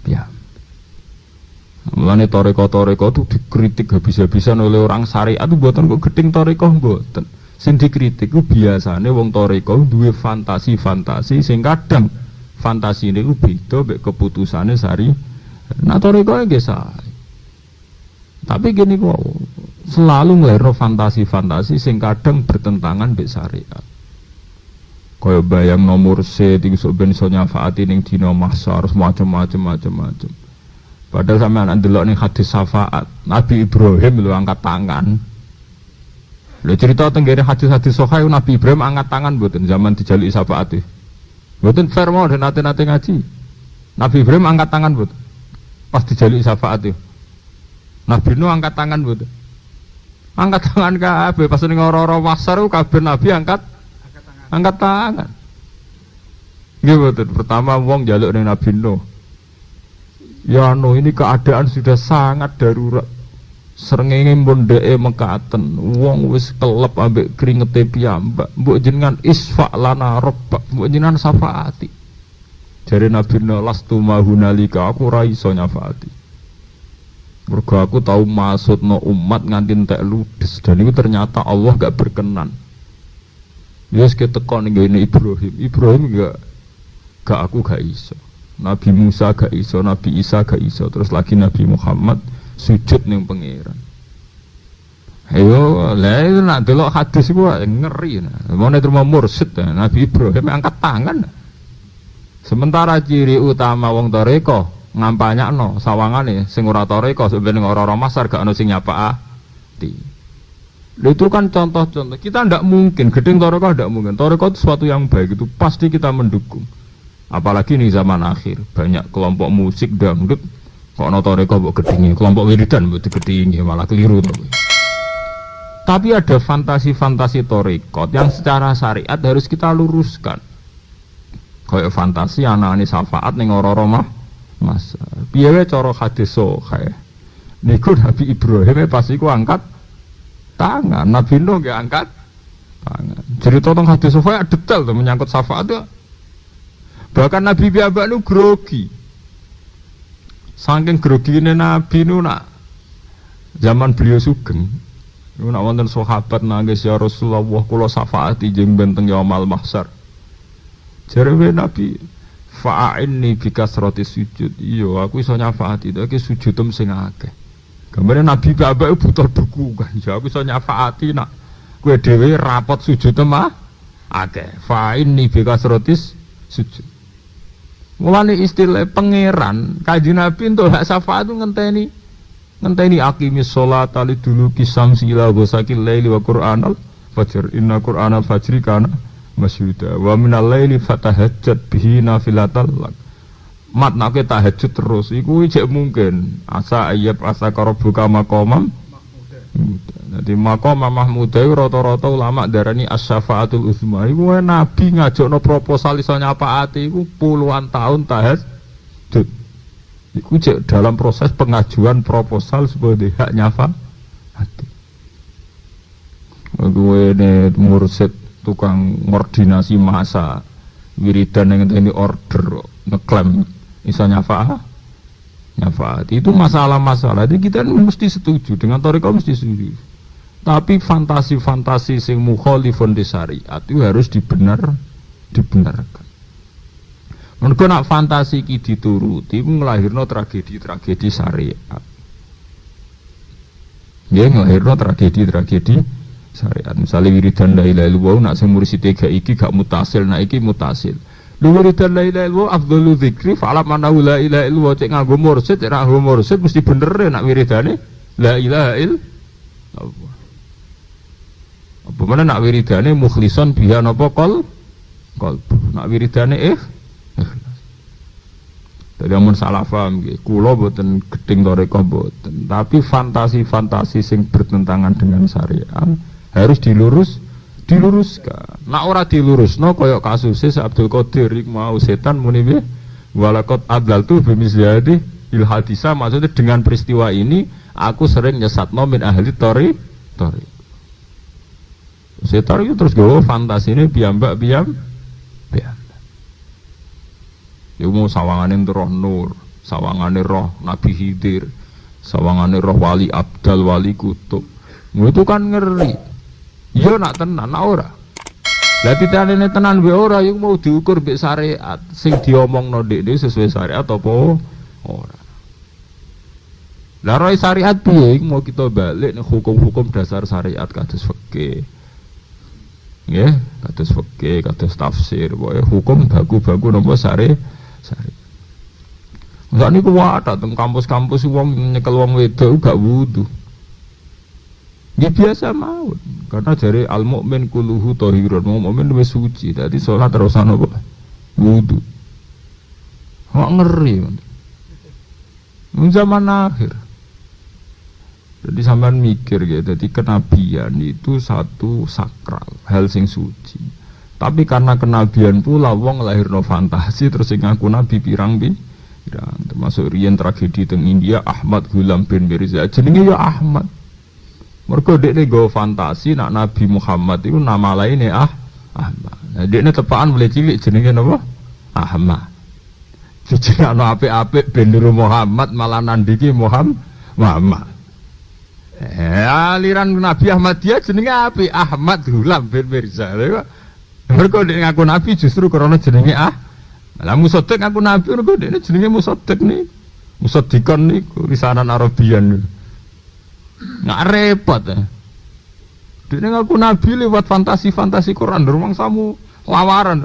Ya. Mulane toreko-toreko itu dikritik habis-habisan oleh orang syariat itu buatan kok gedeng toreko mboten. Sing dikritik ku biasane wong toreko duwe fantasi-fantasi sing kadang fantasine ku beda mek keputusane sari. Nah toreko nggih sae. Tapi gini kok selalu ngelero fantasi-fantasi sing kadang bertentangan mek syariat. Kaya bayang nomor C iku ben iso nyafaati ning dina mahsyar macam-macam. Padahal sampean ndelok ning hadis syafaat, Nabi Ibrahim lho angkat tangan. Lho cerita tenggene hadis-hadis sahih Nabi Ibrahim angkat tangan mboten zaman dijaluki syafaat. Mboten fair mau dan nate-nate ngaji. Nabi Ibrahim angkat tangan mboten. Pas dijaluki syafaat. Nabi Nuh angkat tangan mboten. Angkat tangan kabeh pas ning ora-ora mahsyar kabeh nabi angkat tangan. Nggih mboten. Pertama wong njaluk ning Nabi Nuh. Ya no, ini keadaan sudah sangat darurat. Srengenge mbondeke mekaten, wong wis kelep ambek kringete piyambak. Mbok jenengan isfa lana rabbak, mbok jenengan syafaati. Jare Nabi lastu mahunalika, aku ora iso nyafaati. Mergo aku tahu maksudno umat nganti entek ludes dan itu ternyata Allah gak berkenan. Wis keteko ning Ibrahim gak aku gak iso. Nabi Musa gak iso, Nabi Isa gak iso, terus lagi Nabi Muhammad sujud ning pangeran. Ayo, lah itu nak delok hadis iku ngeri. Mone terima mursyid Nabi Ibrahim angkat tangan. Sementara ciri utama wong toreko ngampanyakno sawangane sing ora toreko sampeyan ora-ora masar gak ono sing nyapaati. Lha itu kan contoh-contoh. Kita ndak mungkin gedeng toreko ndak mungkin. Toreko itu sesuatu yang baik, itu pasti kita mendukung. Apalagi nih zaman akhir banyak kelompok musik dangdut kok notoreko mbok gedhingi, kelompok wiridan mbok digedhingi malah keliru to. Tapi ada fantasi-fantasi torikot yang secara syariat harus kita luruskan. Kayak fantasi anak-anak syafaat ning ora-ora mah Mas. Piye wae cara hadis sahih. Niku Nabi Ibrahim pas iku angkat tangan, Nabi Nuh nggih angkat tangan. Cerita tentang hadis sahih detail tuh menyangkut syafaat tuh. Bahkan Nabi piyambak nu grogi. Saking grogine Nabi nu nak zaman beliau sugeng. Nu nak wonten sahabat nangis ya Rasulullah kula syafaati jeung benteng yaumul mahsyar. Jare Nabi fa'inni bi kasrati sujud. Iya aku iso nyafaati iki sujudem sing akeh. Gambare Nabi piyambak butuh dukungan. Ya aku iso nyafaati nak kowe dhewe rapot sujudem akeh. Fa'inni bi kasrati sujud. Mulane istilah pangeran Kanjeng Nabi entuk hak syafaat ngenteni aqimis sholata liduluki samsi ila ghasaqil laili wa qur'anal fajr inna qur'anal fajri kana masyhuda wa minal laili fatahajjat bihi nafilatal lak. Mat nek tahajud terus iku jek mungkin asa karobuka maqamam. Jadi maqam Mahmud rata-rata ulama darani as-syafaatul uzma. Iku Nabi ngajakno proposal iso nyapaati iku puluhan tahun tahajud. Iku cek dalam proses pengajuan proposal sebagai hak nyafaati. Gue ne mursyid tukang koordinasi masa wiridan yang ini order ngeklaim iso nyafaati. Itu masalah-masalah. Jadi kita mesti setuju dengan toriko mesti setuju. Tapi fantasi-fantasi sing mukhalifun di syariat itu harus dibenarkan. Mergo nak fantasi iki dituruti nglahirno tragedi-tragedi syariat. Nggih nglahirno tragedi-tragedi syariat. Misalnya wiridan la ilaha illallah nak sing mursite gak iki gak mutasil, nak iki mutasil. Wiridan la ilaha illallah afdhalu dzikri fa'lam annahu la ilaha illallah cek nganggo mursyid, cek nganggo mursyid mesti bener nak wiridane la ilaha illallah. Apa mana nak wiridane mukhlison biha napa qalb. Nak wiridane ikhlas. Dadi amun salah paham nggih, kula mboten gedeng toreko mboten, tapi fantasi-fantasi sing bertentangan dengan syariat harus diluruskan. Nak ora dilurusno kaya kasusé Abdul Qadir iku mau setan muni piye? Walaqad adlaltu bimislihi ilhadisa, maksudnya dengan peristiwa ini aku sering nyesatno min ahli tori. Setan itu terus gawe fantasine piyambak. Ya mau sawangane roh nur, sawangane roh Nabi Khidir, sawangane roh wali abdal, wali kutub. Itu kan ngeri. Iya nak tenan, nak ora. Lah titane tenan wae ora yang mau diukur mbek syariat sing diomongno dekne sesuai syariat apa ora. Lah roh syariat piye mau kita balik ning hukum-hukum dasar syariat kados fikih. Nggih, kados fikih, kados tafsir, wae hukum baku-baku napa syariat. Enggak niku wae teng kampus-kampus wong nyekel wong wedok gak wudu. Dia biasa mawon, karena dari al mukmin kulluhu thahirun, mukmin wis suci, dadi salat terus ana apa? Wudu. Kok ngeri. Zaman akhir. Jadi sampean mikir ya, jadi kenabian itu satu sakral, hal sing suci. Tapi karena kenabian pula wong lahirno fantasi terus sing ngaku nabi pirang termasuk riyen tragedi teng India Ahmad Ghulam bin Mirza jenenge ya Ahmad. Mergo dekne go fantasi nak Nabi Muhammad itu nama lainnya Ahmad. Nah, dekne tepaan boleh cilik jenenge napa? Ahmad. Jenenge ana apik-apik ben niru Muhammad malah nandiki Muhammad. Aliran Nabi Ahmadiyah jenenge apik Ahmad Ghulam bin Mirza. Mergo dekne ngaku nabi justru karena jenenge Lah musaddiq ngaku nabi mergo dekne jenenge musaddiq niku. Musaddiqan niku lisanan Arabian. Nggak repot ya. Dia ngaku nabi lewat fantasi Quran rumang samu lawaran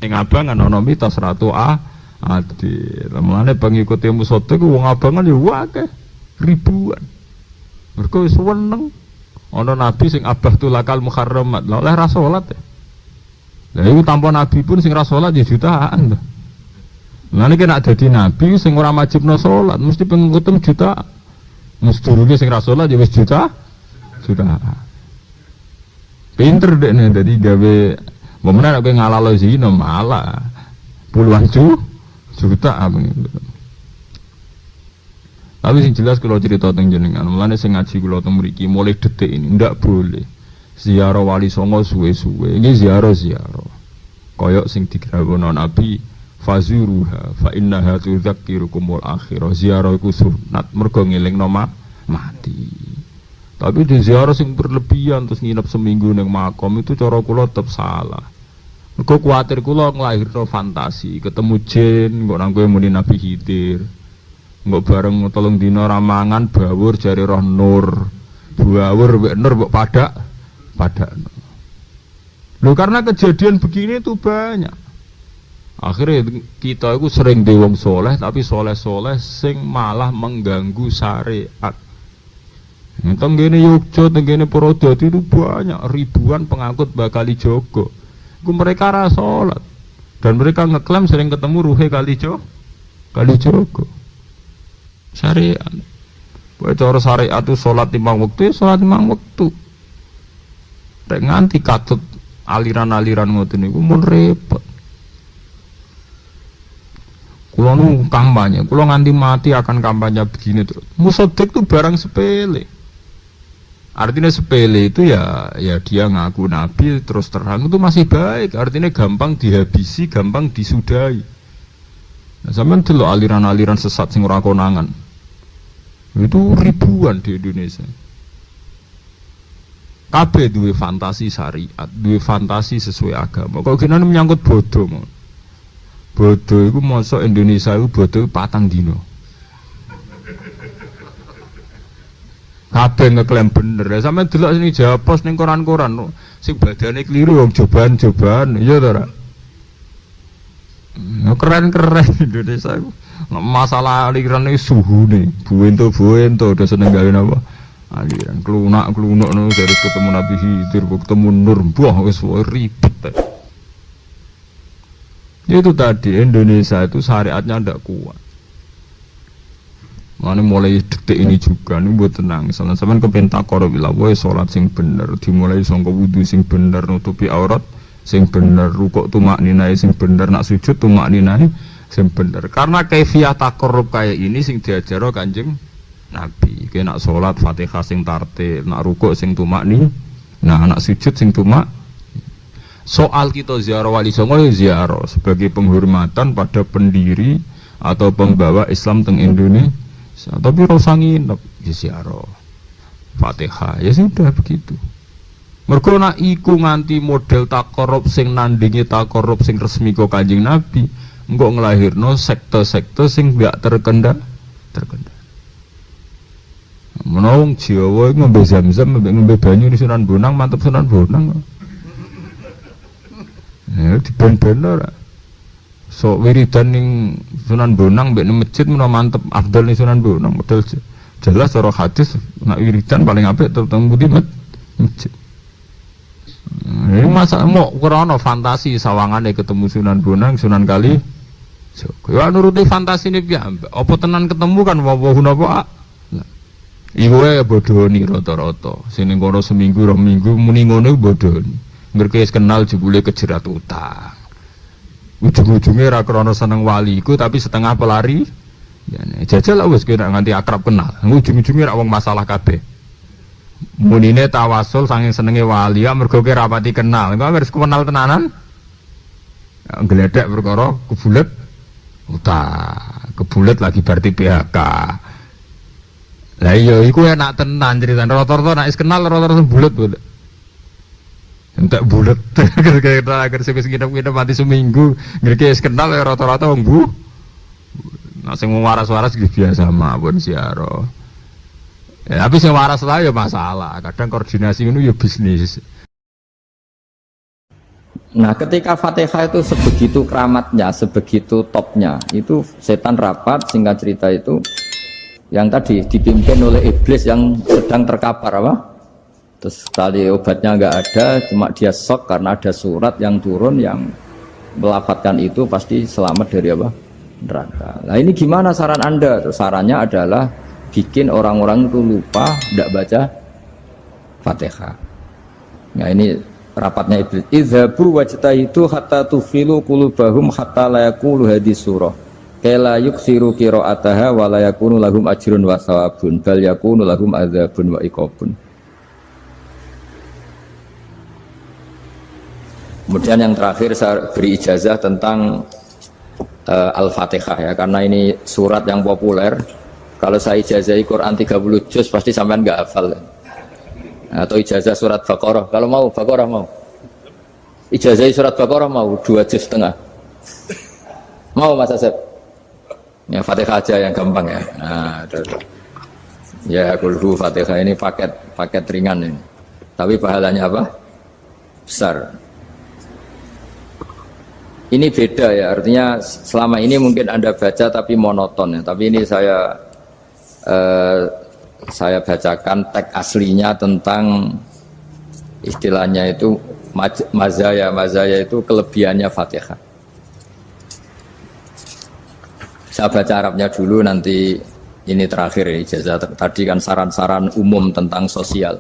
yang abangan ono mitos ratu adi mulane pengikut yang musote ku wong abangan ya wakeh ribuan mereka seneng ono nabi sing abah tulakal muharramat lah oleh rasolat ya lah itu tanpa nabi pun sing rasolat ya jutaan mulane kena dadi nabi sing ora wajibno salat mesti pengikutnya jutaan. Musturunge sing rasolat ya wis juta. Pinter dekne dadi gawe momen nek ngalalo zina malah puluhan juta apa gitu. Tapi sing jelas kalau cerita teng jenengan, mulane sing ngaji kula teng mriki mulai detik ini ndak boleh ziarah wali songo suwe-suwe. Iki ziarah. Kaya sing digrawuhna Nabi fazuruha fa innaha tudzakkirukumul akhirah. Ziarah iku sunat mergo ngelingno mati. Tapi di ziarah sing berlebihan terus nginep seminggu ning makom itu cara kula tetep salah. Mergo kuwatir kula nglahirno fantasi, ketemu jin, kok nang kowe muni Nabi Khidir. Engko bareng 3 dina ramangan bawur jare roh nur. Bawur wek nur mbok padak. Loh karena kejadian begini itu banyak. Akhirnya kita itu sering di wong soleh, tapi soleh-soleh sing malah mengganggu syariat. Tenggene Yogyo, tenggene Purwodadi itu banyak ribuan pengangkut bakali Jogo. Itu mereka rasolat dan mereka ngeklaim sering ketemu ruhe kali Jogo. Syariat. Buat cara syariat itu solat 5 waktu, solat 5 waktu. Rek nganti katut aliran-aliran ngoten niku mun repot. Kulo nu kampanye, kulo nganti mati akan kampanye begini terus. Musaddiq itu barang sepele. Artinya sepele itu ya dia ngaku nabi terus terang itu masih baik. Artinya gampang dihabisi, gampang disudahi. Nah, sampeyan delok aliran-aliran sesat sing ora konangan. Itu ribuan di Indonesia. Kabeh duwe fantasi syariat, duwe fantasi sesuai agama. Kok kene menyangkut bodoh. Bodoh itu masa Indonesia itu bodoh 4 dino. Kabeh ngeklaim bener. Sampe delok sini Japos ning koran-koran sing badane keliru wong cobaan, iya to ora? Keren-keren Indonesia itu. Masalah aliran iki suhune, buento udah seneng gawe napa? Aliran klunak no dari ketemu Nabi Khidir, ketemu Nur, wis ribet. Itu tadi Indonesia itu syariatnya tidak kuat. Makanya mulai detik ini juga nih buat tenang. Misalnya sampean kepen takor bila wae salat sing bener, dimulai sangka wudu sing bener, nutupi aurat sing bener, rukuk tumak ninae sing bener, nak sujud tumak ninae sing bener. Karena kaifiah takorup kayak ini sing diajaro Kanjeng Nabi. Kayak nak salat Fatihah sing tartil, nak rukuk sing tumak nih, nah nak sujud sing tumak. Soal kita ziarah wali songo ya ziarah sebagai penghormatan pada pendiri atau pembawa Islam teng Indonesia. Tapi rasa nginep ya ziarah Fatihah ya sudah begitu. Mergo nak iku nganti model takorup sing nandingi takorup sing resmi kok Kanjeng Nabi, engko nglahirno sekte-sekte sing gak terkendali. Menawa Jawa ngombe Zam-zam ngombe banyu di Sunan Bonang, mantep Sunan Bonang. Ya diben-ben ora. So wiridan ning Sunan Bonang mbek masjid menawa mantep afdal ning Sunan Bonang model jelas cara hadis nak wiridan paling apik tetep di masjid. Ini masa mau krana fantasi sawangane ketemu Sunan Bonang, Sunan Kali. Ya nuruti fantasi ini piye? Apa tenan ketemu kan wae napa? Iku wae bodoni rata-rata. Sing ning kono seminggu, rong minggu muni ngono bodoni. Ngerti kenal jebule kejerat utang. Ujung-ujungnya ra krana seneng wali iku tapi setengah pelari. Ya jajal wis kena nganti akrab kenal. Ujung-ujungnya ra wong masalah kabeh. Munine tawasul saking senenge wali ya mergo ki rapati kenal. Engko wis kenal tenanan. Ya gledek perkara kebulet utang. Kebulet lagi berarti PHK. Lah iya iku enak tenan ceritan. Rata-rata nek wis kenal rata-rata bulet. Entek bulet kira-kira agar sing nginep-nginep mati seminggu ngerti wis kenal ya rata-rata wong bu. Nah sing waras-waras biasa mawon siaro. Ya tapi sing waras lah ya masalah. Kadang koordinasi itu ya bisnis. Nah ketika Fatihah itu sebegitu keramatnya, sebegitu topnya, itu setan rapat singkat cerita itu yang tadi dipimpin oleh iblis yang sedang terkapar apa? Terus tali obatnya nggak ada, cuma dia shock karena ada surat yang turun yang melafatkan itu pasti selamat dari apa? Neraka. Nah ini gimana saran Anda? Terus sarannya adalah bikin orang-orang itu lupa tidak baca Fatihah. Nah ini rapatnya iblis. Idzabu wajtahidu hatta tufilu qulubahum hatta la yaqulu hadis surah. Kala yuksiru qira'ataha wa la yakunu lahum ajrun wa thawabun bal yakunu lahum adzabun wa iqabun. Kemudian yang terakhir saya beri ijazah tentang Al-Fatihah ya, karena ini surat yang populer. Kalau saya ijazahi Quran 30 juz pasti sampean nggak hafal. Atau ijazah surat Baqarah, kalau mau Baqarah mau. Ijazahi surat Baqarah mau 2 juz setengah. Mau Mas Asep? Ya Fatihah aja yang gampang ya. Nah, ya kulhu Fatihah ini paket ringan ini. Tapi pahalanya apa? Besar. Ini beda ya, artinya selama ini mungkin Anda baca tapi monoton ya. Tapi ini saya bacakan teks aslinya tentang istilahnya itu mazaya itu kelebihannya Fatihah. Saya baca Arabnya dulu, nanti ini terakhir ya, ijazah tadi kan saran-saran umum tentang sosial.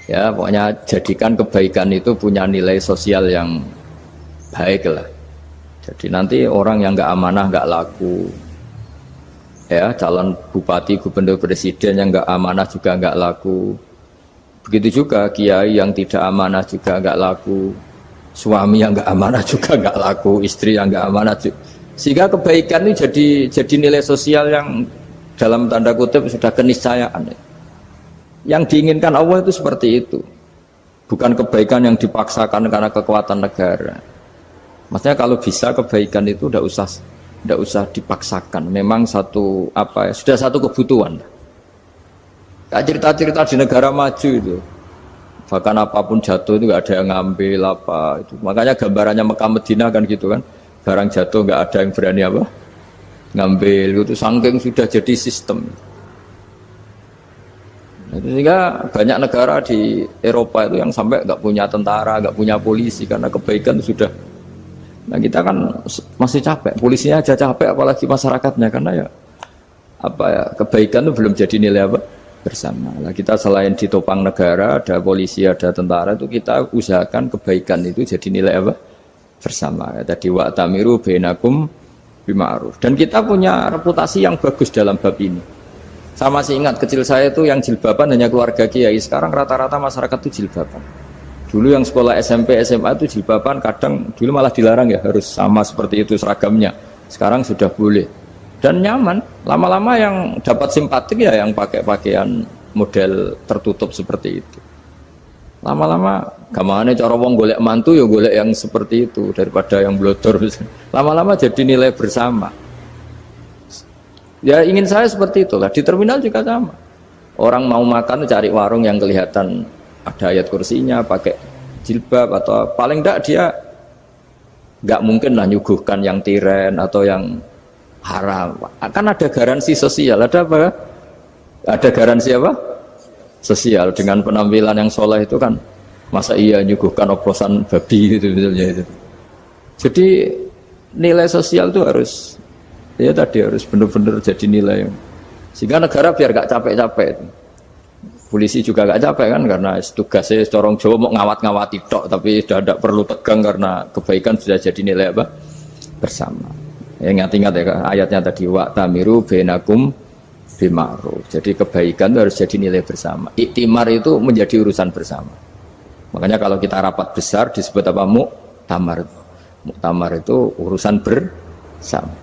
Ya pokoknya jadikan kebaikan itu punya nilai sosial yang baik lah. Jadi nanti orang yang nggak amanah nggak laku, ya calon bupati, gubernur, presiden yang nggak amanah juga nggak laku. Begitu juga kiai yang tidak amanah juga nggak laku, suami yang nggak amanah juga nggak laku, istri yang nggak amanah juga. Sehingga kebaikan ini jadi nilai sosial yang dalam tanda kutip sudah keniscayaan. Yang diinginkan Allah itu seperti itu, bukan kebaikan yang dipaksakan karena kekuatan negara. Maksudnya kalau bisa kebaikan itu tidak usah dipaksakan. Memang sudah satu kebutuhan. Kayak cerita-cerita di negara maju itu, bahkan apapun jatuh itu nggak ada yang ngambil apa itu. Makanya gambarannya Mekah Madinah kan gitu kan, barang jatuh nggak ada yang berani apa ngambil itu, saking sudah jadi sistem. Sehingga banyak negara di Eropa itu yang sampai nggak punya tentara, nggak punya polisi karena kebaikan itu sudah. Nah kita kan masih capek, polisinya aja capek apalagi masyarakatnya, karena ya apa ya, kebaikan itu belum jadi nilai apa bersama. Nah, kita selain ditopang negara, ada polisi, ada tentara, itu kita usahakan kebaikan itu jadi nilai apa bersama. Ya, tadi wa tamiru bainakum bima'ruf. Dan kita punya reputasi yang bagus dalam bab ini. Saya masih ingat kecil saya itu yang jilbaban hanya keluarga kiai. Sekarang rata-rata masyarakat itu jilbaban. Dulu yang sekolah SMP, SMA itu jilbaban kadang dulu malah dilarang ya, harus sama seperti itu seragamnya. Sekarang sudah boleh. Dan nyaman, lama-lama yang dapat simpatik ya yang pakai pakaian model tertutup seperti itu. Lama-lama gamane cara wong golek mantu ya golek yang seperti itu daripada yang blodor. Lama-lama jadi nilai bersama. Ya ingin saya seperti itulah. Di terminal juga sama. Orang mau makan cari warung yang kelihatan ada ayat kursinya, pakai jilbab atau paling enggak dia enggak mungkin lah nyuguhkan yang tiren atau yang haram. Kan ada garansi sosial, ada apa? Ada garansi apa? Sosial dengan penampilan yang soleh itu kan, masa iya nyuguhkan oplosan babi gitu misalnya itu. Jadi nilai sosial itu harus, ya tadi harus benar-benar jadi nilai. Sehingga negara biar gak capek-capek. Polisi juga gak capek kan karena tugasnya corong Jawa mau ngawat-ngawati tok, tapi sudah tidak perlu tegang karena kebaikan sudah jadi nilai apa? Bersama. Ya, ingat-ingat ya ayatnya tadi wa tamiru bainakum bima'ruf. Jadi kebaikan itu harus jadi nilai bersama. Iktimar itu menjadi urusan bersama. Makanya kalau kita rapat besar disebut apa? Muktamar. Muktamar itu urusan bersama.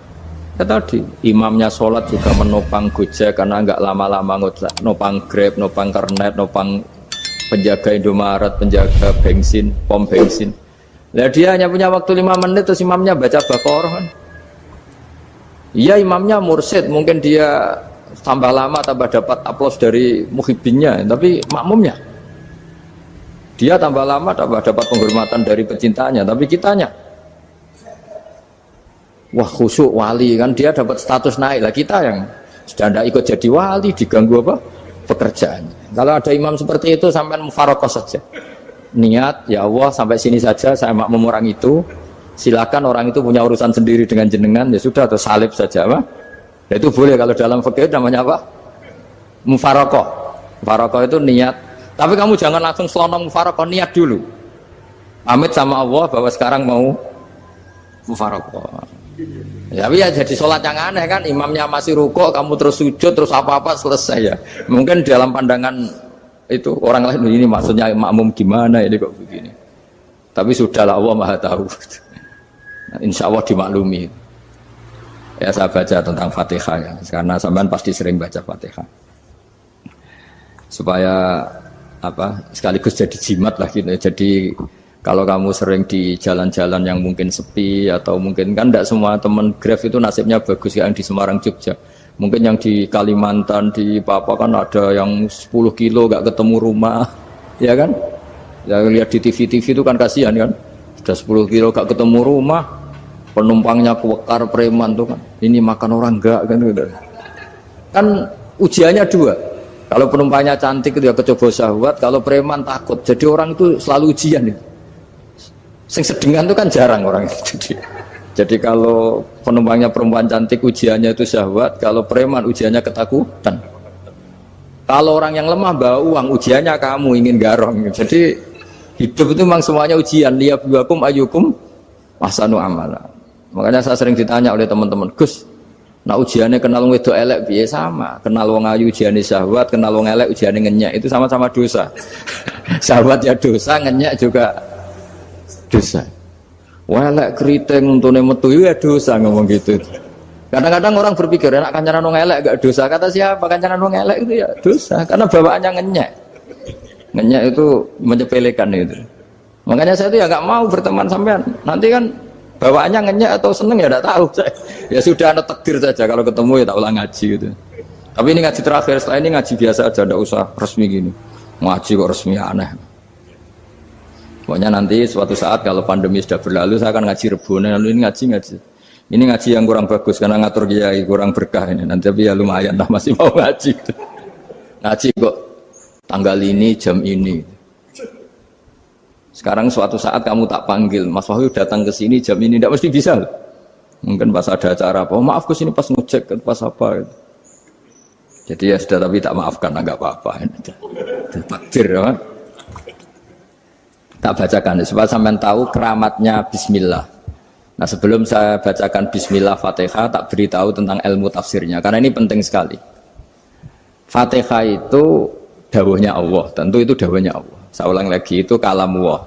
Ya tadi imamnya sholat juga menopang Gojek karena enggak lama-lama nopang Grab, nopang Kernet, nopang penjaga Indomaret, penjaga bensin, pom bensin. Nah dia hanya punya waktu 5 menit terus imamnya baca Baqarah kan. Iya imamnya mursyid, mungkin dia tambah lama tambah dapat aplaus dari muhibbinnya, tapi makmumnya dia tambah lama tambah dapat penghormatan dari pecintanya, tapi kitanya wah khusyuk wali kan, dia dapat status naik lah, kita yang sudah tidak ikut jadi wali diganggu apa pekerjaannya. Kalau ada imam seperti itu sampai mufaroqah saja, niat ya Allah sampai sini saja saya makmum orang itu, silakan orang itu punya urusan sendiri dengan jenengan, ya sudah atau salib saja apa. Ya, itu boleh kalau dalam fikih namanya apa? Mufaroqah. Mufaroqah itu niat. Tapi kamu jangan langsung selonong mufaroqah, niat dulu. Pamit sama Allah bahwa sekarang mau mufaroqah. Ya, tapi ya jadi sholat yang aneh kan, imamnya masih rukuk, kamu terus sujud, terus apa-apa selesai ya. Mungkin dalam pandangan itu orang lain ini maksudnya makmum gimana ini kok begini. Tapi sudahlah Allah Maha tahu. Insya Allah dimaklumi. Ya saya baca tentang Fatihah ya, karena sampean pasti sering baca Fatihah. Supaya apa? Sekaligus jadi jimat lah gitu. Jadi kalau kamu sering di jalan-jalan yang mungkin sepi atau mungkin kan tidak semua teman Grab itu nasibnya bagus yang di Semarang Jogja. Mungkin yang di Kalimantan di Papua kan ada yang 10 kilo gak ketemu rumah, ya kan? Ya lihat di TV itu kan kasihan kan. Sudah 10 kilo gak ketemu rumah, penumpangnya kuwekar preman tuh kan. Ini makan orang enggak kan gitu. Kan ujiannya dua. Kalau penumpangnya cantik dia kecoba syahwat, kalau preman takut. Jadi orang itu selalu ujian itu. Sing sedengan itu kan jarang orang itu. Jadi kalau penumpangnya perempuan cantik ujiannya itu syahwat, kalau preman ujiannya ketakutan. Kalau orang yang lemah bawa uang ujiannya kamu ingin garong. Jadi hidup itu memang semuanya ujian. Liyabluwakum ayyukum ahsanu amala. Makanya saya sering ditanya oleh teman-teman, Gus, nah ujiannya kenal wong wedok elek piye? Sama. Kenal wong ayu ujiannya syahwat, kenal wong elek ujiannya ngenyek, itu sama-sama dosa. Syahwat ya dosa, ngenyek juga dosa. Elek keriting untune metu ya dosa ngomong gitu. Kadang-kadang orang berpikir enak kancanan wong elek gak dosa. Kata siapa? Kancanan wong elek itu ya dosa karena bawaannya ngenyek. Ngenyek itu menyepelekan itu. Makanya saya itu ya gak mau berteman sampean. Nanti kan bawaannya ngenyek atau seneng ya tidak tahu saya. Ya sudah ada takdir saja kalau ketemu ya tak ulang ngaji gitu. Tapi ini ngaji terakhir, setelah ini ngaji biasa aja, tidak usah resmi gini. Ngaji kok resmi aneh. Pokoknya nanti suatu saat kalau pandemi sudah berlalu saya akan ngaji Rebone, lalu ini ngaji. Ini ngaji yang kurang bagus karena ngatur kiai kurang berkah ini. Nanti tapi ya lumayan lah masih mau ngaji. Gitu. Ngaji kok tanggal ini jam ini. Sekarang suatu saat kamu tak panggil, Mas Wahyu datang ke sini jam ini, tidak mesti bisa. Mungkin pas ada acara apa, oh, maaf Gus ini pas ngecek, pas apa. Gitu. Jadi ya sudah, tapi tak maafkan, enggak apa-apa. Takdir ya. Tak bacakan supaya sampean tahu keramatnya bismillah. Nah, sebelum saya bacakan bismillah Fatihah, tak beritahu tentang ilmu tafsirnya karena ini penting sekali. Fatihah itu dawuhnya Allah, tentu itu dawuhnya Allah. Saya ulang lagi, itu kalamullah.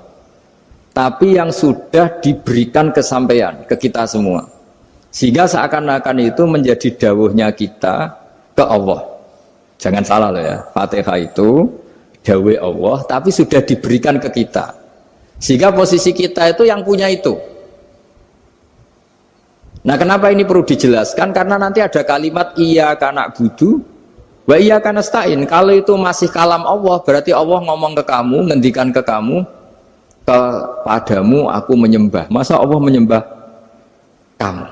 Tapi yang sudah diberikan kesampaian ke kita semua. Sehingga seakan-akan itu menjadi dawuhnya kita ke Allah. Jangan salah loh ya, Fatihah itu dawuh Allah tapi sudah diberikan ke kita. Sehingga posisi kita itu yang punya itu. Nah, kenapa ini perlu dijelaskan? Karena nanti ada kalimat iyyaka na'budu wa iyyaka nasta'in. Kalau itu masih kalam Allah, berarti Allah ngomong ke kamu, ngendikan ke kamu, kepadamu aku menyembah. Masa Allah menyembah kamu?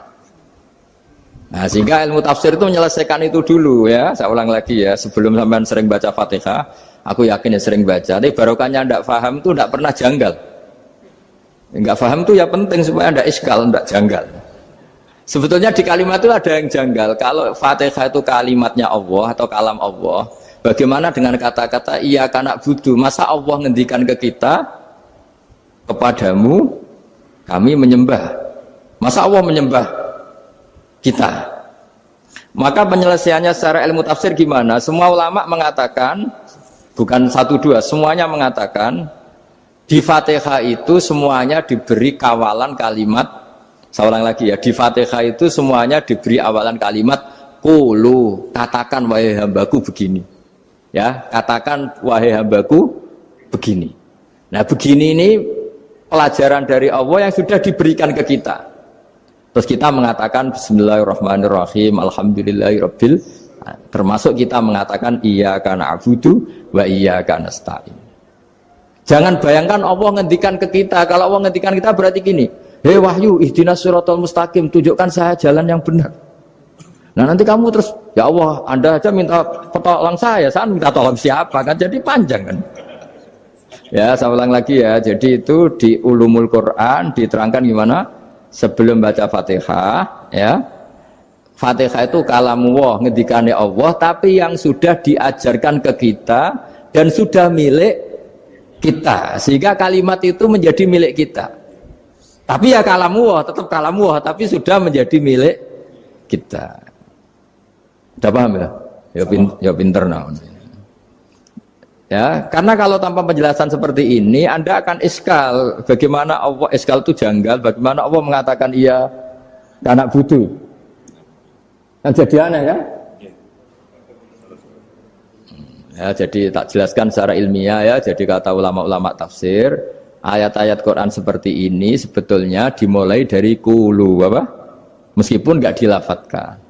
Nah, sehingga ilmu tafsir itu menyelesaikan itu dulu ya. Saya ulang lagi ya, sebelum sampean sering baca Fatihah, aku yakin ya sering baca. Tapi barokahnya ndak paham itu ndak pernah janggal. Enggak paham itu ya penting supaya ndak iskal, ndak janggal. Sebetulnya di kalimat itu ada yang janggal. Kalau Fatihah itu kalimatnya Allah atau kalam Allah, bagaimana dengan kata-kata iyyaka na'budu? Masa Allah ngendikan ke kita, kepadamu kami menyembah? Masa Allah menyembah kita? Maka penyelesaiannya secara ilmu tafsir gimana? Semua ulama mengatakan, bukan satu dua, semuanya mengatakan di Fatihah itu semuanya diberi kawalan kalimat. Saya ulang lagi ya, di Fatihah itu semuanya diberi awalan kalimat qulu, katakan wahai hambaku begini. Ya, katakan wahai hambaku begini. Nah, begini ini pelajaran dari Allah yang sudah diberikan ke kita. Terus kita mengatakan bismillahirrahmanirrahim, alhamdulillahirabbil, termasuk kita mengatakan iyyaka na'budu wa iyyaka nasta'in. Jangan bayangkan Allah ngendikan ke kita. Kalau Allah ngendikan kita berarti gini, hei wahyu, ihdinas siratal mustaqim, tunjukkan saya jalan yang benar. Nah, nanti kamu terus, ya Allah, Anda aja minta tolong saya minta tolong siapa kan? Jadi panjang kan? Ya, saya ulang lagi ya. Jadi itu di Ulumul Quran diterangkan gimana? Sebelum baca Fatihah, ya. Fatihah itu kalamullah, ngendikane Allah, tapi yang sudah diajarkan ke kita dan sudah milik kita. Sehingga kalimat itu menjadi milik kita. Tapi ya kalamullah, tetap kalamullah, tapi sudah menjadi milik kita. Udah paham ya? Ya pinter nah. Ya, karena kalau tanpa penjelasan seperti ini, Anda akan iskal. Bagaimana Allah, iskal itu janggal, bagaimana Allah mengatakan iya karena butuh. Kan jadi aneh kan? Ya, jadi tak jelaskan secara ilmiah ya. Jadi kata ulama-ulama tafsir, ayat-ayat Quran seperti ini sebetulnya dimulai dari qulu apa? Meskipun enggak dilafatkan.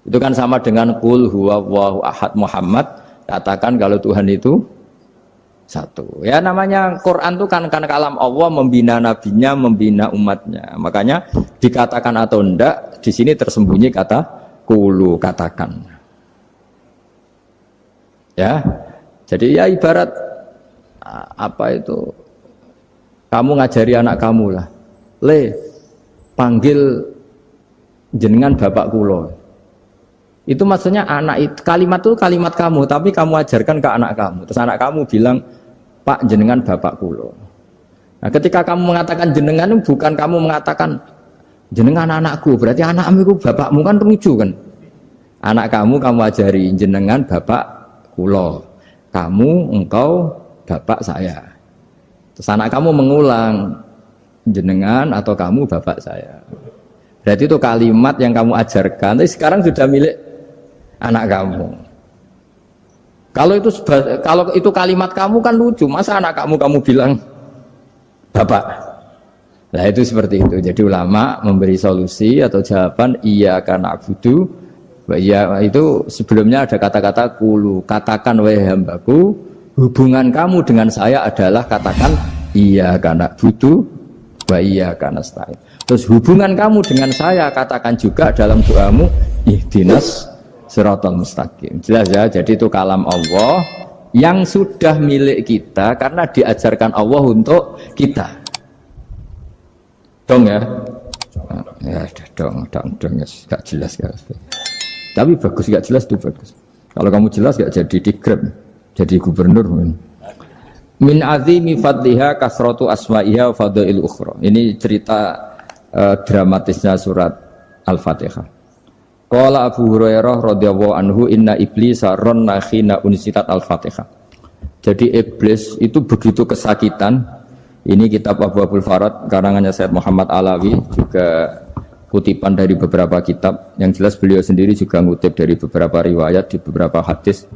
Itu kan sama dengan qul huwallahu ahad Muhammad, katakan kalau Tuhan itu satu. Ya namanya Quran itu kan kalam Allah, membina nabinya, membina umatnya. Makanya dikatakan atau enggak di sini tersembunyi kata qulu, katakan. Ya. Jadi ya ibarat apa itu? Kamu ngajari anak kamu lah, le panggil jenengan bapak kulo. Itu maksudnya anak itu, kalimat itu kalimat kamu, tapi kamu ajarkan ke anak kamu. Terus anak kamu bilang, Pak jenengan bapak kulo. Nah, ketika kamu mengatakan jenengan, bukan kamu mengatakan jenengan anakku, berarti anakmu itu bapakmu, kan lucu kan? Anak kamu ajari jenengan bapak kulo, kamu engkau bapak saya. Terus anak kamu mengulang jenengan atau kamu bapak saya. Berarti itu kalimat yang kamu ajarkan, tapi sekarang sudah milik anak kamu. Kalau itu kalimat kamu kan lucu, masa anak kamu bilang bapak. Nah itu seperti itu. Jadi ulama memberi solusi atau jawaban iyyaka na'budu wa iya, itu sebelumnya ada kata-kata qulu, katakan wahai hambaku, hubungan kamu dengan saya adalah katakan iyyaka na'budu wa iyyaka nasta'in. Terus hubungan kamu dengan saya katakan juga dalam doamu ihdinas siratal mustaqim. Jelas ya, jadi itu kalam Allah yang sudah milik kita karena diajarkan Allah untuk kita. Dong ya? Ya dong ya, gak jelas ya. Tapi bagus, gak jelas itu bagus. Kalau kamu jelas gak jadi digrab, jadi gubernur. Min azimi fadliha kasratu asma'iha wa fadail ukhra. Ini cerita dramatisnya surat Al-Fatihah. Qala Abu Hurairah radhiyallahu anhu inna iblisa ranna khina unsitat Al-Fatihah. Jadi iblis itu begitu kesakitan. Ini kitab Abu Abul Farad karangannya Syed Muhammad Alawi, juga kutipan dari beberapa kitab. Yang jelas beliau sendiri juga ngutip dari beberapa riwayat di beberapa hadis.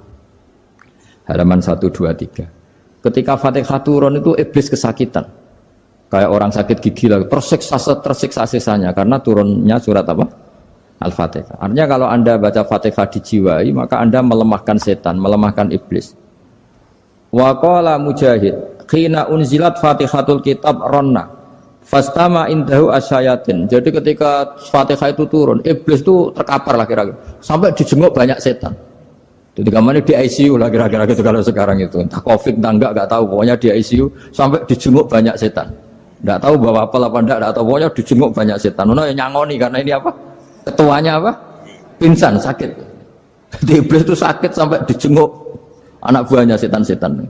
Halaman 123. Ketika Fatihah turun itu iblis kesakitan. Kayak orang sakit gigi lah, tersiksa sisanya karena turunnya surat apa? Al-Fatihah. Artinya kalau Anda baca Fatihah dijiwai, maka Anda melemahkan setan, melemahkan iblis. Wa qala Mujahid, khina unzilat Fatihatul kitab ronna fastama indahu asyayatin. Jadi ketika Fatihah itu turun, iblis itu terkapar lah kira-kira. Sampai dijenguk banyak setan. Jadi kamarnya di ICU lah kira-kira gitu kalau sekarang itu. Entah Covid entah enggak tahu. Pokoknya di ICU sampai dijenguk banyak setan. Enggak tahu bawa apa enggak tahu. Pokoknya dijenguk banyak setan. Ono yang nyangoni karena ini apa? Ketuanya apa? Pingsan, sakit. Jadi iblis itu sakit sampai dijenguk anak buahnya setan-setan.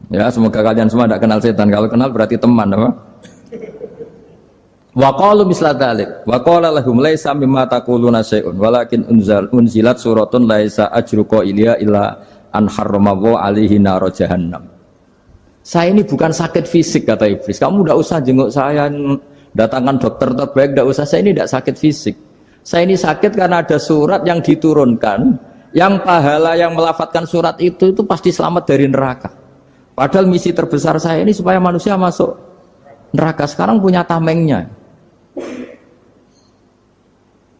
Ya, semoga kalian semua tidak kenal setan. Kalau kenal berarti teman, apa? Wa qalu misla dzalik. Wa qala lahum laisa mimma taquluna syai'un walakin unzilat suratun laisa ajru qailiha illa an harramahu alaihi nar jahannam. Saya ini bukan sakit fisik kata iblis. Kamu tidak usah jenguk saya, datangkan dokter terbaik, tidak usah. Saya ini tidak sakit fisik. Saya ini sakit karena ada surat yang diturunkan, yang pahala yang melafatkan surat itu pasti selamat dari neraka. Padahal misi terbesar saya ini supaya manusia masuk neraka. Sekarang punya tamengnya.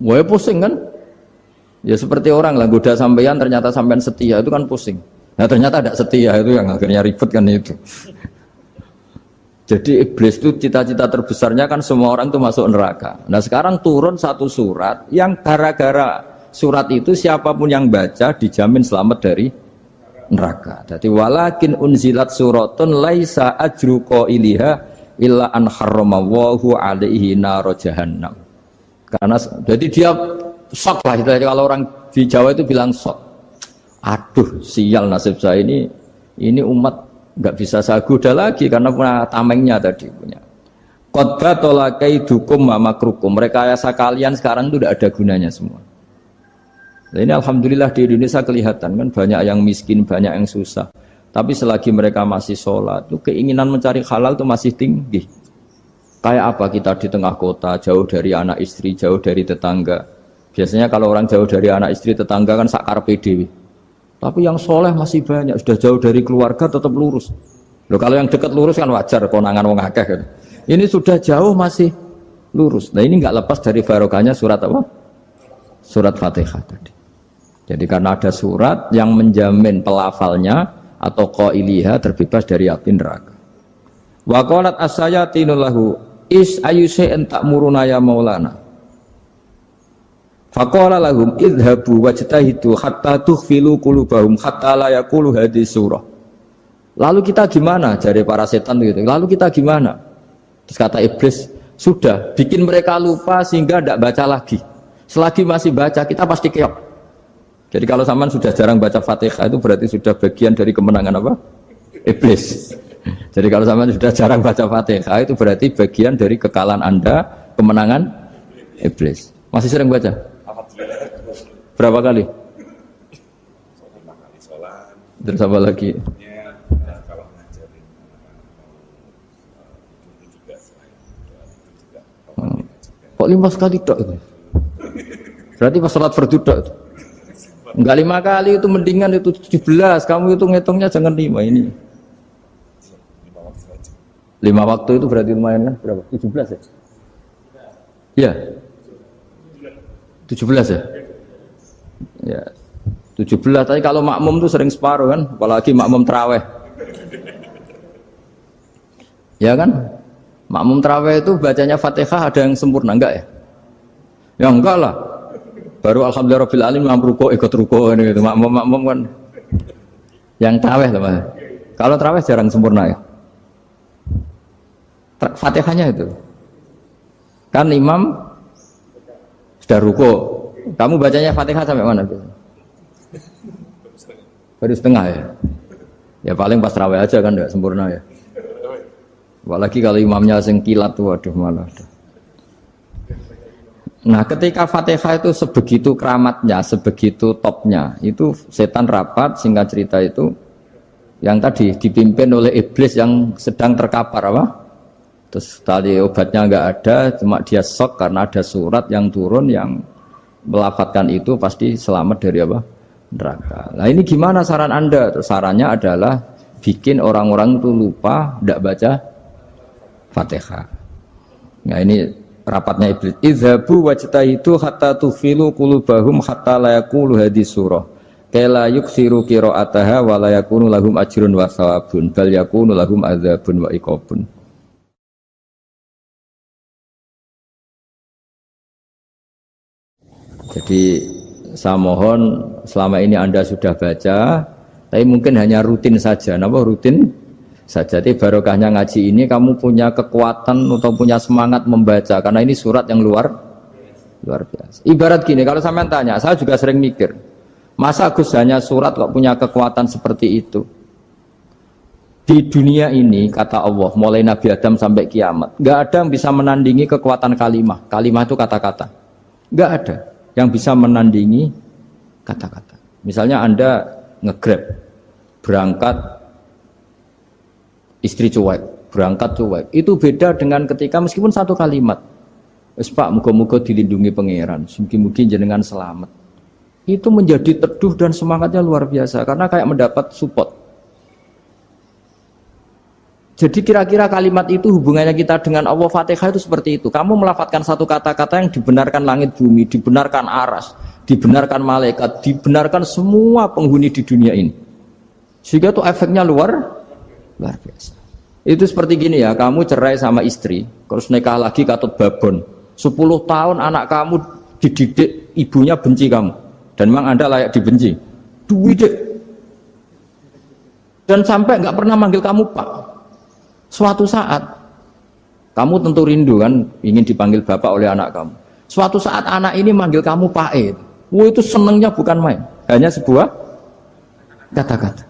Wah pusing kan? Ya seperti orang lah goda sampean ternyata sampean setia itu kan pusing. Nah ternyata tidak setia itu yang akhirnya ribet kan itu. Jadi iblis itu cita-cita terbesarnya kan semua orang itu masuk neraka. Nah sekarang turun satu surat yang gara-gara surat itu siapapun yang baca dijamin selamat dari neraka. Jadi walakin unzilat suratun laisa ajru qailiha illa an harramahu alaihi nar jahannam. Karena jadi dia shock lah. Jadi kalau orang di Jawa itu bilang shock. Aduh sial nasib saya ini umat nggak bisa saya goda lagi karena punya tamengnya tadi punya. Qad tolakaidukum wa makrukum. Rekayasa kalian sekarang itu tidak ada gunanya semua. Nah, ini alhamdulillah di Indonesia kelihatan kan banyak yang miskin, banyak yang susah. Tapi selagi mereka masih sholat, itu keinginan mencari halal itu masih tinggi. Kayak apa kita di tengah kota, jauh dari anak istri, jauh dari tetangga. Biasanya kalau orang jauh dari anak istri, tetangga kan sakar PDW. Tapi yang soleh masih banyak, sudah jauh dari keluarga tetap lurus. Loh, kalau yang dekat lurus kan wajar, konangan wong akeh kan. Ini sudah jauh masih lurus. Nah ini nggak lepas dari barokahnya surat apa? Surat Fatihah tadi. Jadi karena ada surat yang menjamin pelafalnya atau qailiha terbebas dari api neraka. Wa qalat as-sayatinu lahu is ayyusa'in ta'muruna ya maulana. Faqala lahum idhabu wajtahidu hatta tukhfilu qulubahum hatta la yaqulu hadhihi surah. Lalu kita gimana? Jari para setan gitu. Lalu kita gimana? Terus kata iblis, sudah bikin mereka lupa sehingga tidak baca lagi. Selagi masih baca kita pasti keok. Jadi kalau sampean sudah jarang baca Fatihah itu berarti sudah bagian dari kemenangan apa? Iblis. Jadi kalau sampean sudah jarang baca Fatihah itu berarti bagian dari kekalahan Anda, kemenangan iblis. Masih sering baca? Berapa kali? Terus apa lagi? Kok 5 kali tok itu? Berarti pas sholat fardu tok itu. Enggak 5 kali itu mendingan itu 17. Kamu itu ngitungnya jangan 5 ini. 5 waktu itu berarti lumayan kan? Berapa? 17 ya? Iya. 17 ya? Ya. 17. Tapi kalau makmum tuh sering separuh kan? Apalagi makmum tarawih. Ya kan? Makmum tarawih itu bacanya Fatihah ada yang sempurna enggak ya? Ya enggak lah. Baru alhamdulillahirabbil alamin ruku ikut ruku ini gitu. Makmum kan yang tarawih lah Mas. Kalau tarawih jarang sempurna ya. Fatihahnya itu. Kan imam sudah ruku. Kamu bacanya Fatihah sampai mana? baru setengah ya. Ya paling pas tarawih aja kan enggak sempurna ya. Apalagi kalau imamnya sing kilat tuh, waduh malah. Nah, ketika Fatihah itu sebegitu keramatnya, sebegitu topnya, itu setan rapat, singkat cerita itu yang tadi dipimpin oleh iblis yang sedang terkapar apa? Terus tali obatnya nggak ada, cuma dia shock karena ada surat yang turun yang melafatkan itu pasti selamat dari apa? Neraka. Nah ini gimana saran Anda? Terus sarannya adalah bikin orang-orang itu lupa, tidak baca Fatihah. Nah ini rapatnya iblis. Idzabu wajtahidu hatta tufilu qulubahum hatta la yaqulu hadhihi surah. Kala yuksiru qira'ataha wa la yakunu lahum ajrun wa thawabun bal yakunu lahum adzabun wa iqabun. Jadi saya mohon selama ini Anda sudah baca, tapi mungkin hanya rutin saja. Napa rutin? Saja. Jadi barokahnya ngaji ini kamu punya kekuatan atau punya semangat membaca karena ini surat yang luar biasa. Ibarat gini, kalau sampean tanya, saya juga sering mikir, masa Gus hanya surat kok punya kekuatan seperti itu? Di dunia ini kata Allah, mulai Nabi Adam sampai kiamat, nggak ada yang bisa menandingi kekuatan kalimah. Kalimah itu kata-kata. Nggak ada yang bisa menandingi kata-kata. Misalnya Anda nge-grab, berangkat istri cuek, berangkat cuek. Itu beda dengan ketika meskipun satu kalimat. Wes Pak, muga-muga dilindungi pangeran, mugi-mugi jenengan selamat. Itu menjadi teduh dan semangatnya luar biasa karena kayak mendapat support. Jadi kira-kira kalimat itu hubungannya kita dengan Allah, Fatihah itu seperti itu. Kamu melafadzkan satu kata-kata yang dibenarkan langit bumi, dibenarkan aras, dibenarkan malaikat, dibenarkan semua penghuni di dunia ini. Sehingga itu efeknya luar biasa. Itu seperti gini ya, kamu cerai sama istri, terus nikah lagi katut babon. 10 tahun anak kamu dididik, ibunya benci kamu. Dan memang Anda layak dibenci. Duit. Dan sampai nggak pernah manggil kamu Pak. Suatu saat, kamu tentu rindu kan, ingin dipanggil Bapak oleh anak kamu. Suatu saat anak ini manggil kamu Pak E. Wah itu senengnya bukan main. Hanya sebuah kata-kata.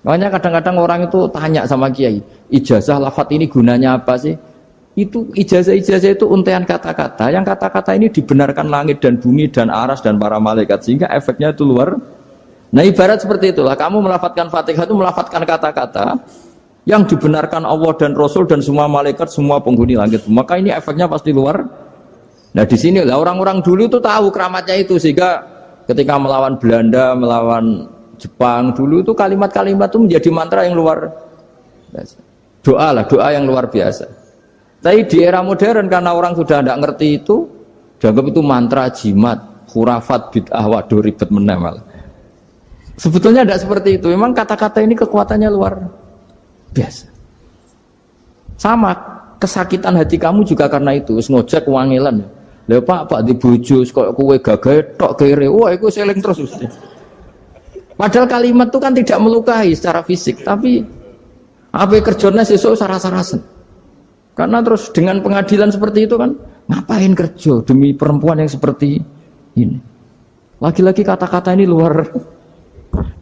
Makanya kadang-kadang orang itu tanya sama kiai, ijazah lafadz ini gunanya apa sih? Itu ijazah-ijazah itu untaian kata-kata. Yang kata-kata ini dibenarkan langit dan bumi dan aras dan para malaikat sehingga efeknya itu luar. Nah ibarat seperti itulah. Kamu melafadzkan Fatihah itu melafadzkan kata-kata yang dibenarkan Allah dan Rasul dan semua malaikat, semua penghuni langit. Maka ini efeknya pasti luar. Nah di sini lah orang-orang dulu itu tahu keramatnya itu sehingga ketika melawan Belanda, melawan Jepang dulu itu kalimat-kalimat itu menjadi mantra yang luar biasa. Doa yang luar biasa. Tapi di era modern karena orang sudah tidak ngerti itu, dianggap itu mantra, jimat, khurafat, bid'ah, waduh ribet meneh malah. Sebetulnya tidak seperti itu. Memang kata-kata ini kekuatannya luar biasa. Sama kesakitan hati kamu juga karena itu. Ngojek wangilan. Lha Pak di bojo kok kowe gagah tok kere. Wah, iku seling terus mesti. Padahal kalimat itu kan tidak melukai secara fisik, tapi apa kerjanya sesuk sarasa-rasen. Karena terus dengan pengadilan seperti itu kan, ngapain kerja demi perempuan yang seperti ini? Lagi-lagi kata-kata ini luar.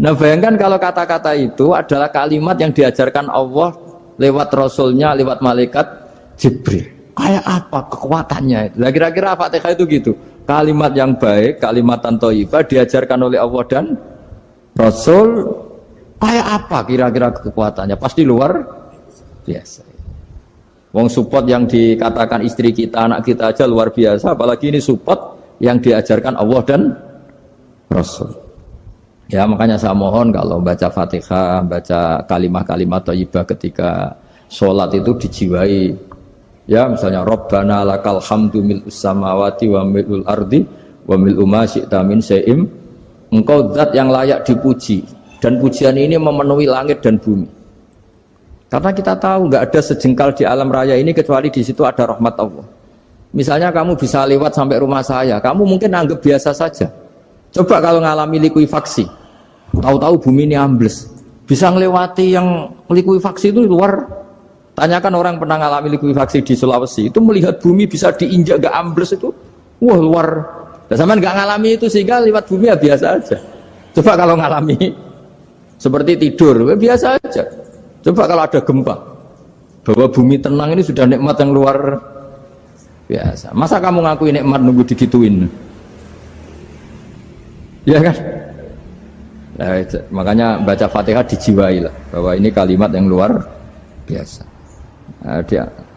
Nah bayangkan kalau kata-kata itu adalah kalimat yang diajarkan Allah lewat Rasulnya, lewat malaikat Jibril. Kayak apa kekuatannya itu? Nah, kira-kira Fatihah itu gitu. Kalimat yang baik, kalimatan thayyibah diajarkan oleh Allah dan Rasul, kayak apa kira-kira kekuatannya? Pasti luar biasa. Wong support yang dikatakan istri kita, anak kita aja luar biasa, apalagi ini support yang diajarkan Allah dan Rasul. Ya makanya saya mohon kalau baca Fatihah, baca kalimat-kalimat thayyibah ketika sholat itu dijiwai. Ya misalnya Rabbana lakal hamdu mil'us samawati wa mil'ul ardi wa mil'u ma syi'ta min syai'im. Engkau zat yang layak dipuji dan pujian ini memenuhi langit dan bumi. Karena kita tahu nggak ada sejengkal di alam raya ini kecuali di situ ada rahmat Allah. Misalnya kamu bisa lewat sampai rumah saya, kamu mungkin anggap biasa saja. Coba kalau ngalami likuifaksi, tahu-tahu bumi ini ambles, bisa ngelewati yang likuifaksi itu luar. Tanyakan orang pernah ngalami likuifaksi di Sulawesi, itu melihat bumi bisa diinjak nggak ambles itu, wah luar Nah, sampean nggak ngalami itu sehingga liwat bumi ya biasa aja. Coba kalau ngalami seperti tidur, ya biasa aja. Coba kalau ada gempa, bahwa bumi tenang ini sudah nikmat yang luar biasa. Masa kamu ngakui nikmat nunggu digituin? Ya kan? Nah, makanya baca Fatihah dijiwai lah, bahwa ini kalimat yang luar biasa. Nah,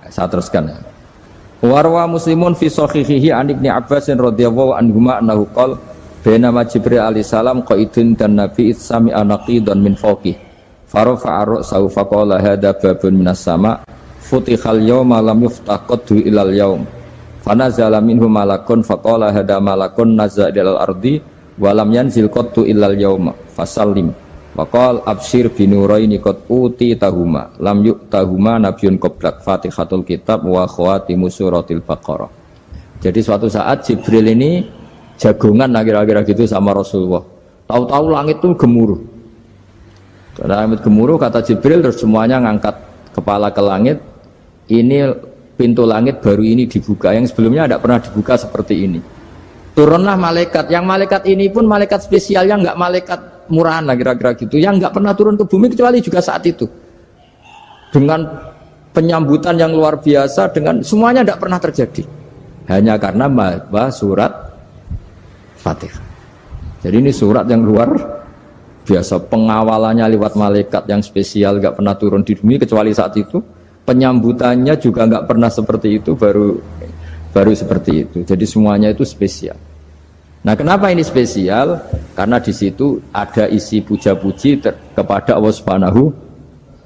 saya teruskan ya. Warwa Muslimun fi sahihihi an Ibnu Abbas radhiyallahu anhuma annahu qala bainama Jibril alaihi salam qaidun dan Nabi itsami anaqidan min fawqi farafa'a ra'sahu faqala hadza babun minas sama futihal yawma lam yuftah qaddu ilal yaum fanazala minhu malakun faqala hadza malakun nazza ilal ardi wa lam yanzil qaddu ilal yauma fasallim waqal absyir binuraini qad uti tahuma lam yu'tahuma nabiyyun qablak Fatihatul Kitab wa khawatimu suratil Baqarah. Jadi suatu saat Jibril ini jagongan kira-kira gitu sama Rasulullah. Tahu-tahu langit itu gemuruh. Karena langit gemuruh kata Jibril terus semuanya ngangkat kepala ke langit. Ini pintu langit baru ini dibuka, yang sebelumnya tidak pernah dibuka seperti ini. Turunlah malaikat, yang malaikat ini pun malaikat spesial, yang nggak malaikat murahan lah kira-kira gitu, yang nggak pernah turun ke bumi kecuali juga saat itu. Dengan penyambutan yang luar biasa, dengan semuanya tidak pernah terjadi. Hanya karena bahas surat Fatihah. Jadi ini surat yang luar biasa, pengawalannya lewat malaikat yang spesial, nggak pernah turun di bumi kecuali saat itu. Penyambutannya juga nggak pernah seperti itu, baru seperti itu. Jadi semuanya itu spesial. Nah, kenapa ini spesial? Karena di situ ada isi puja-puji kepada Allah Subhanahu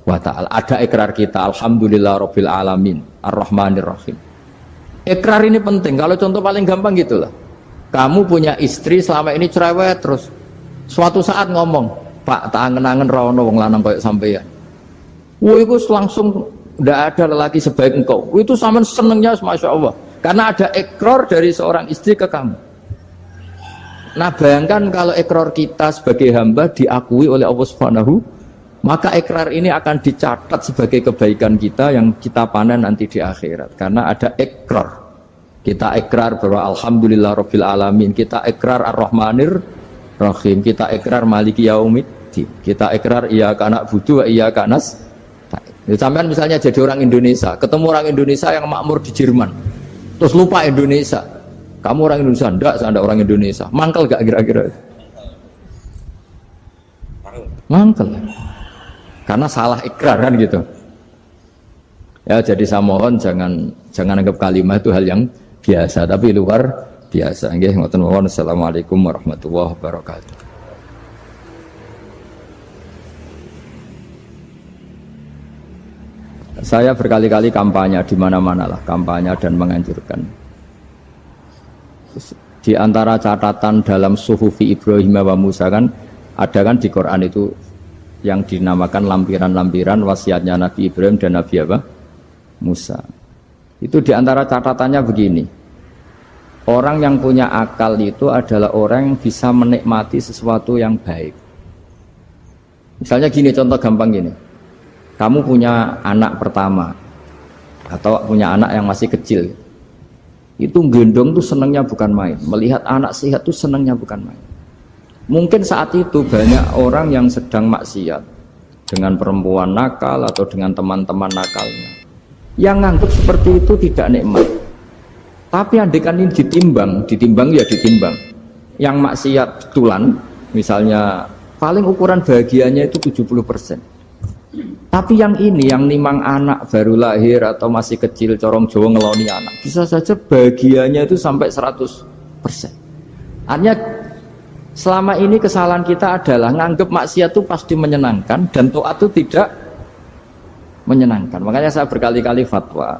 wa Ta'ala. Ada ikrar kita, alhamdulillah rabbil alamin, ar-rahmanir rahim. Ikrar ini penting. Kalau contoh paling gampang gitulah. Kamu punya istri selama ini cerewet terus. Suatu saat ngomong, "Pak, tak angen-angen ra ono wong lanang koyo sampeyan." Wah, itu langsung tidak ada lelaki sebaik engkau. Itu sampean senengnya Masya Allah. Karena ada ikrar dari seorang istri ke kamu. Nah, bayangkan kalau ikrar kita sebagai hamba diakui oleh Allah Subhanahu, maka ikrar ini akan dicatat sebagai kebaikan kita yang kita panen nanti di akhirat. Karena ada ikrar. Kita ikrar bahwa alhamdulillah rabbil alamin, kita ikrar ar-rahmanir rahim, kita ikrar maliki yaumiddin, kita ikrar iyyaka na'budu wa iyyaka nasta'in. Sampean misalnya jadi orang Indonesia, ketemu orang Indonesia yang makmur di Jerman, terus lupa Indonesia. Kamu orang Indonesia? Enggak, saya enggak orang Indonesia. Mangkel gak kira-kira? Mangkel. Karena salah ikrar kan gitu. Ya, jadi saya mohon jangan anggap kalimat itu hal yang biasa, tapi luar biasa. Nggih, ngoten mawon. Assalamualaikum warahmatullahi wabarakatuh. Saya berkali-kali kampanye di mana-mana lah, kampanye dan menganjurkan. Di antara catatan dalam Suhufi Ibrahim wa Musa kan ada kan di Quran itu yang dinamakan lampiran-lampiran wasiatnya Nabi Ibrahim dan Nabi apa? Musa. Itu di antara catatannya begini. Orang yang punya akal itu adalah orang yang bisa menikmati sesuatu yang baik. Misalnya gini, contoh gampang gini. Kamu punya anak pertama atau punya anak yang masih kecil. Itu gendong tuh senangnya bukan main, melihat anak sehat tuh senangnya bukan main. Mungkin saat itu banyak orang yang sedang maksiat dengan perempuan nakal atau dengan teman-teman nakalnya, yang nganggap seperti itu tidak nikmat. Tapi andaikan ini ditimbang ya ditimbang. Yang maksiat betulan, misalnya paling ukuran bahagianya itu 70%. Tapi yang ini, yang nimang anak baru lahir atau masih kecil, corong Jawa ngeloni anak, bisa saja bahagianya itu sampai 100%. Artinya selama ini kesalahan kita adalah nganggep maksiat itu pasti menyenangkan dan taat itu tidak menyenangkan. Makanya saya berkali-kali fatwa,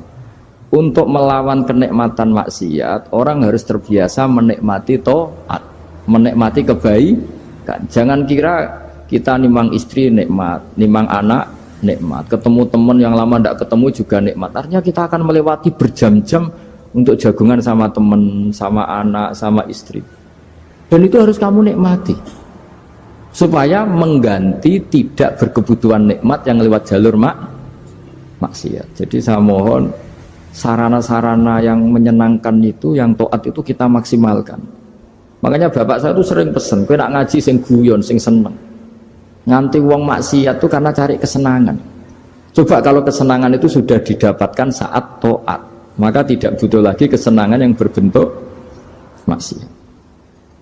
untuk melawan kenikmatan maksiat, orang harus terbiasa menikmati taat, menikmati kebaikan. Jangan kira kita nimang istri nikmat, nimang anak nikmat, ketemu teman yang lama tidak ketemu juga nikmat. Artinya kita akan melewati berjam-jam untuk jagungan sama teman, sama anak, sama istri. Dan itu harus kamu nikmati supaya mengganti tidak berkebutuhan nikmat yang lewat jalur maksiat. Jadi saya mohon sarana-sarana yang menyenangkan itu, yang taat itu kita maksimalkan. Makanya bapak saya tuh sering pesen, kowe nak ngaji sing guyon, sing seneng. Nganti wong maksiat tuh karena cari kesenangan. Coba kalau kesenangan itu sudah didapatkan saat taat, maka tidak butuh lagi kesenangan yang berbentuk maksiat.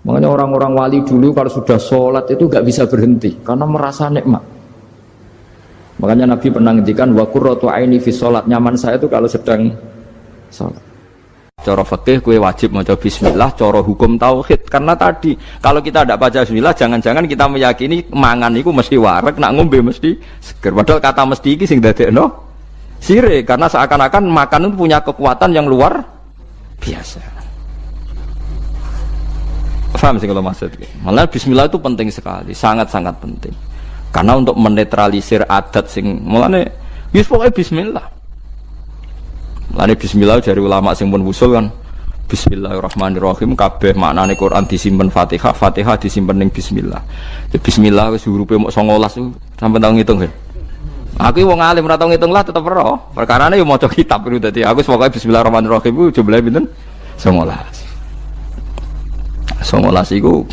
Makanya orang-orang wali dulu kalau sudah sholat itu gak bisa berhenti karena merasa nikmat. Makanya Nabi pernah ngendikan wa qurratu aini fi sholat, nyaman saya itu kalau sedang sholat. Cara fikih kue wajib maca bismillah, cara hukum tauhid. Karena tadi kalau kita tidak baca bismillah, jangan-jangan kita meyakini mangan itu mesti wareg, nak ngombe mesti seger. Padahal kata mesti iki sing dadekno sire, karena seakan-akan makan itu punya kekuatan yang luar biasa. Paham sih kalau maksud? Malah bismillah itu penting sekali, sangat-sangat penting. Karena untuk menetralisir adat sing mulane wis pokoke bismillah. Lani bismillah dari ulama sing pun usul kan bismillahirrahmanirrahim, kabeh maknane Quran disimpen Fatihah, Fatihah disimpen ning bismillah. Bismillah wis hurufe mok 19 sampeyan tau ngitung kan. Aku wong alim ora tau ngitung lah tetep ero. Perkarane yo maca kitab itu dadi aku pokoke bismillahirrahmanirrahim ku jumlahe pinten? 19. 19 iku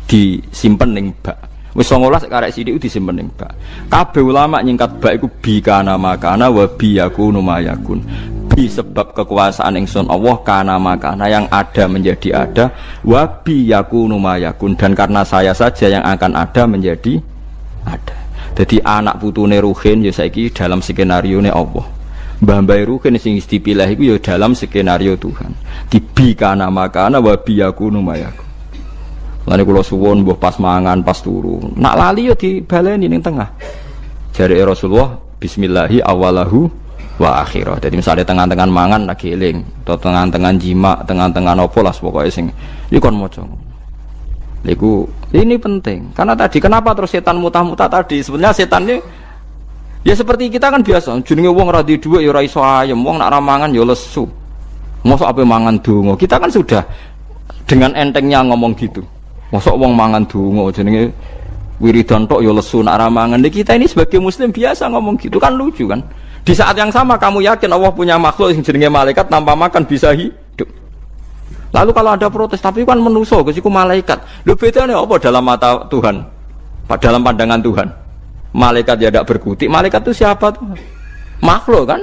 disimpen ning bak. Wis 19 karek sithik disimpen ning bak. Kabeh ulama nyingkat bak iku bi kana makana wa bi yakunu mayakun. Bi sebab kekuasaan ingsun Allah kana makana yang ada menjadi ada, wa bi yakunu mayakun dan karena saya saja yang akan ada menjadi ada. Jadi anak putune Ruhin ya saiki dalam skenario ne Allah. Mbah-mbah Ruhin sing dipilih iku ya dalam skenario Tuhan. Di bi kana makana wa bi yakunu mayakun. Lani kula suwun mbuh pas mangan pas turu. Nak lali yo dibaleni ning tengah. Jare Rasulullah bismillahi awalahu wa akhirah. Jadi misalnya tengah-tengah mangan lagi eling, atau tengah-tengah jima, tengah-tengah nopo lah pokoknya sing iku kon maca. Iku ini penting. Karena tadi kenapa terus setan mutah-mutah tadi? Sebenarnya setan ini ya seperti kita kan biasa. Jenenge wong ora di dhuwit ya ora iso ayem, wong nak ra mangan ya lesu. Mosok ape mangan donga. Kita kan sudah dengan entengnya ngomong gitu. Mosok wong mangan donga jenenge wiridan tok ya lesu nak ra mangan. Kita ini sebagai muslim biasa ngomong gitu kan lucu kan. Di saat yang sama kamu yakin Allah punya makhluk yang jenenge malaikat tanpa makan bisa hidup. Lalu kalau ada protes, tapi kan manusia, kesiku malaikat. Lho bedanya apa dalam mata Tuhan? Dalam pandangan Tuhan. Malaikat ya tidak berkutik. Malaikat itu siapa tuh? Makhluk kan?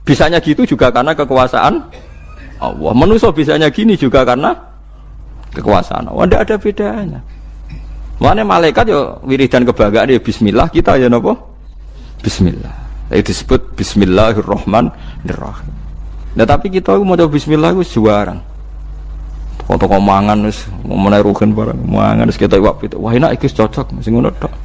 Bisanya gitu juga karena kekuasaan Allah. Manusia bisanya gini juga karena kekuasaan Allah. Tidak ada bedanya. Makanya malaikat ya wiridan kebanggaan ya bismillah, kita ya napa? Bismillah. Itu disebut bismillahirrahmanirrahim. Nah tapi kita mau coba bismillah itu juara. Toko-toko mangan wis menaruhkan barang mangan wis kita iwak itu. Wah enak iki cocok sing ngono tok.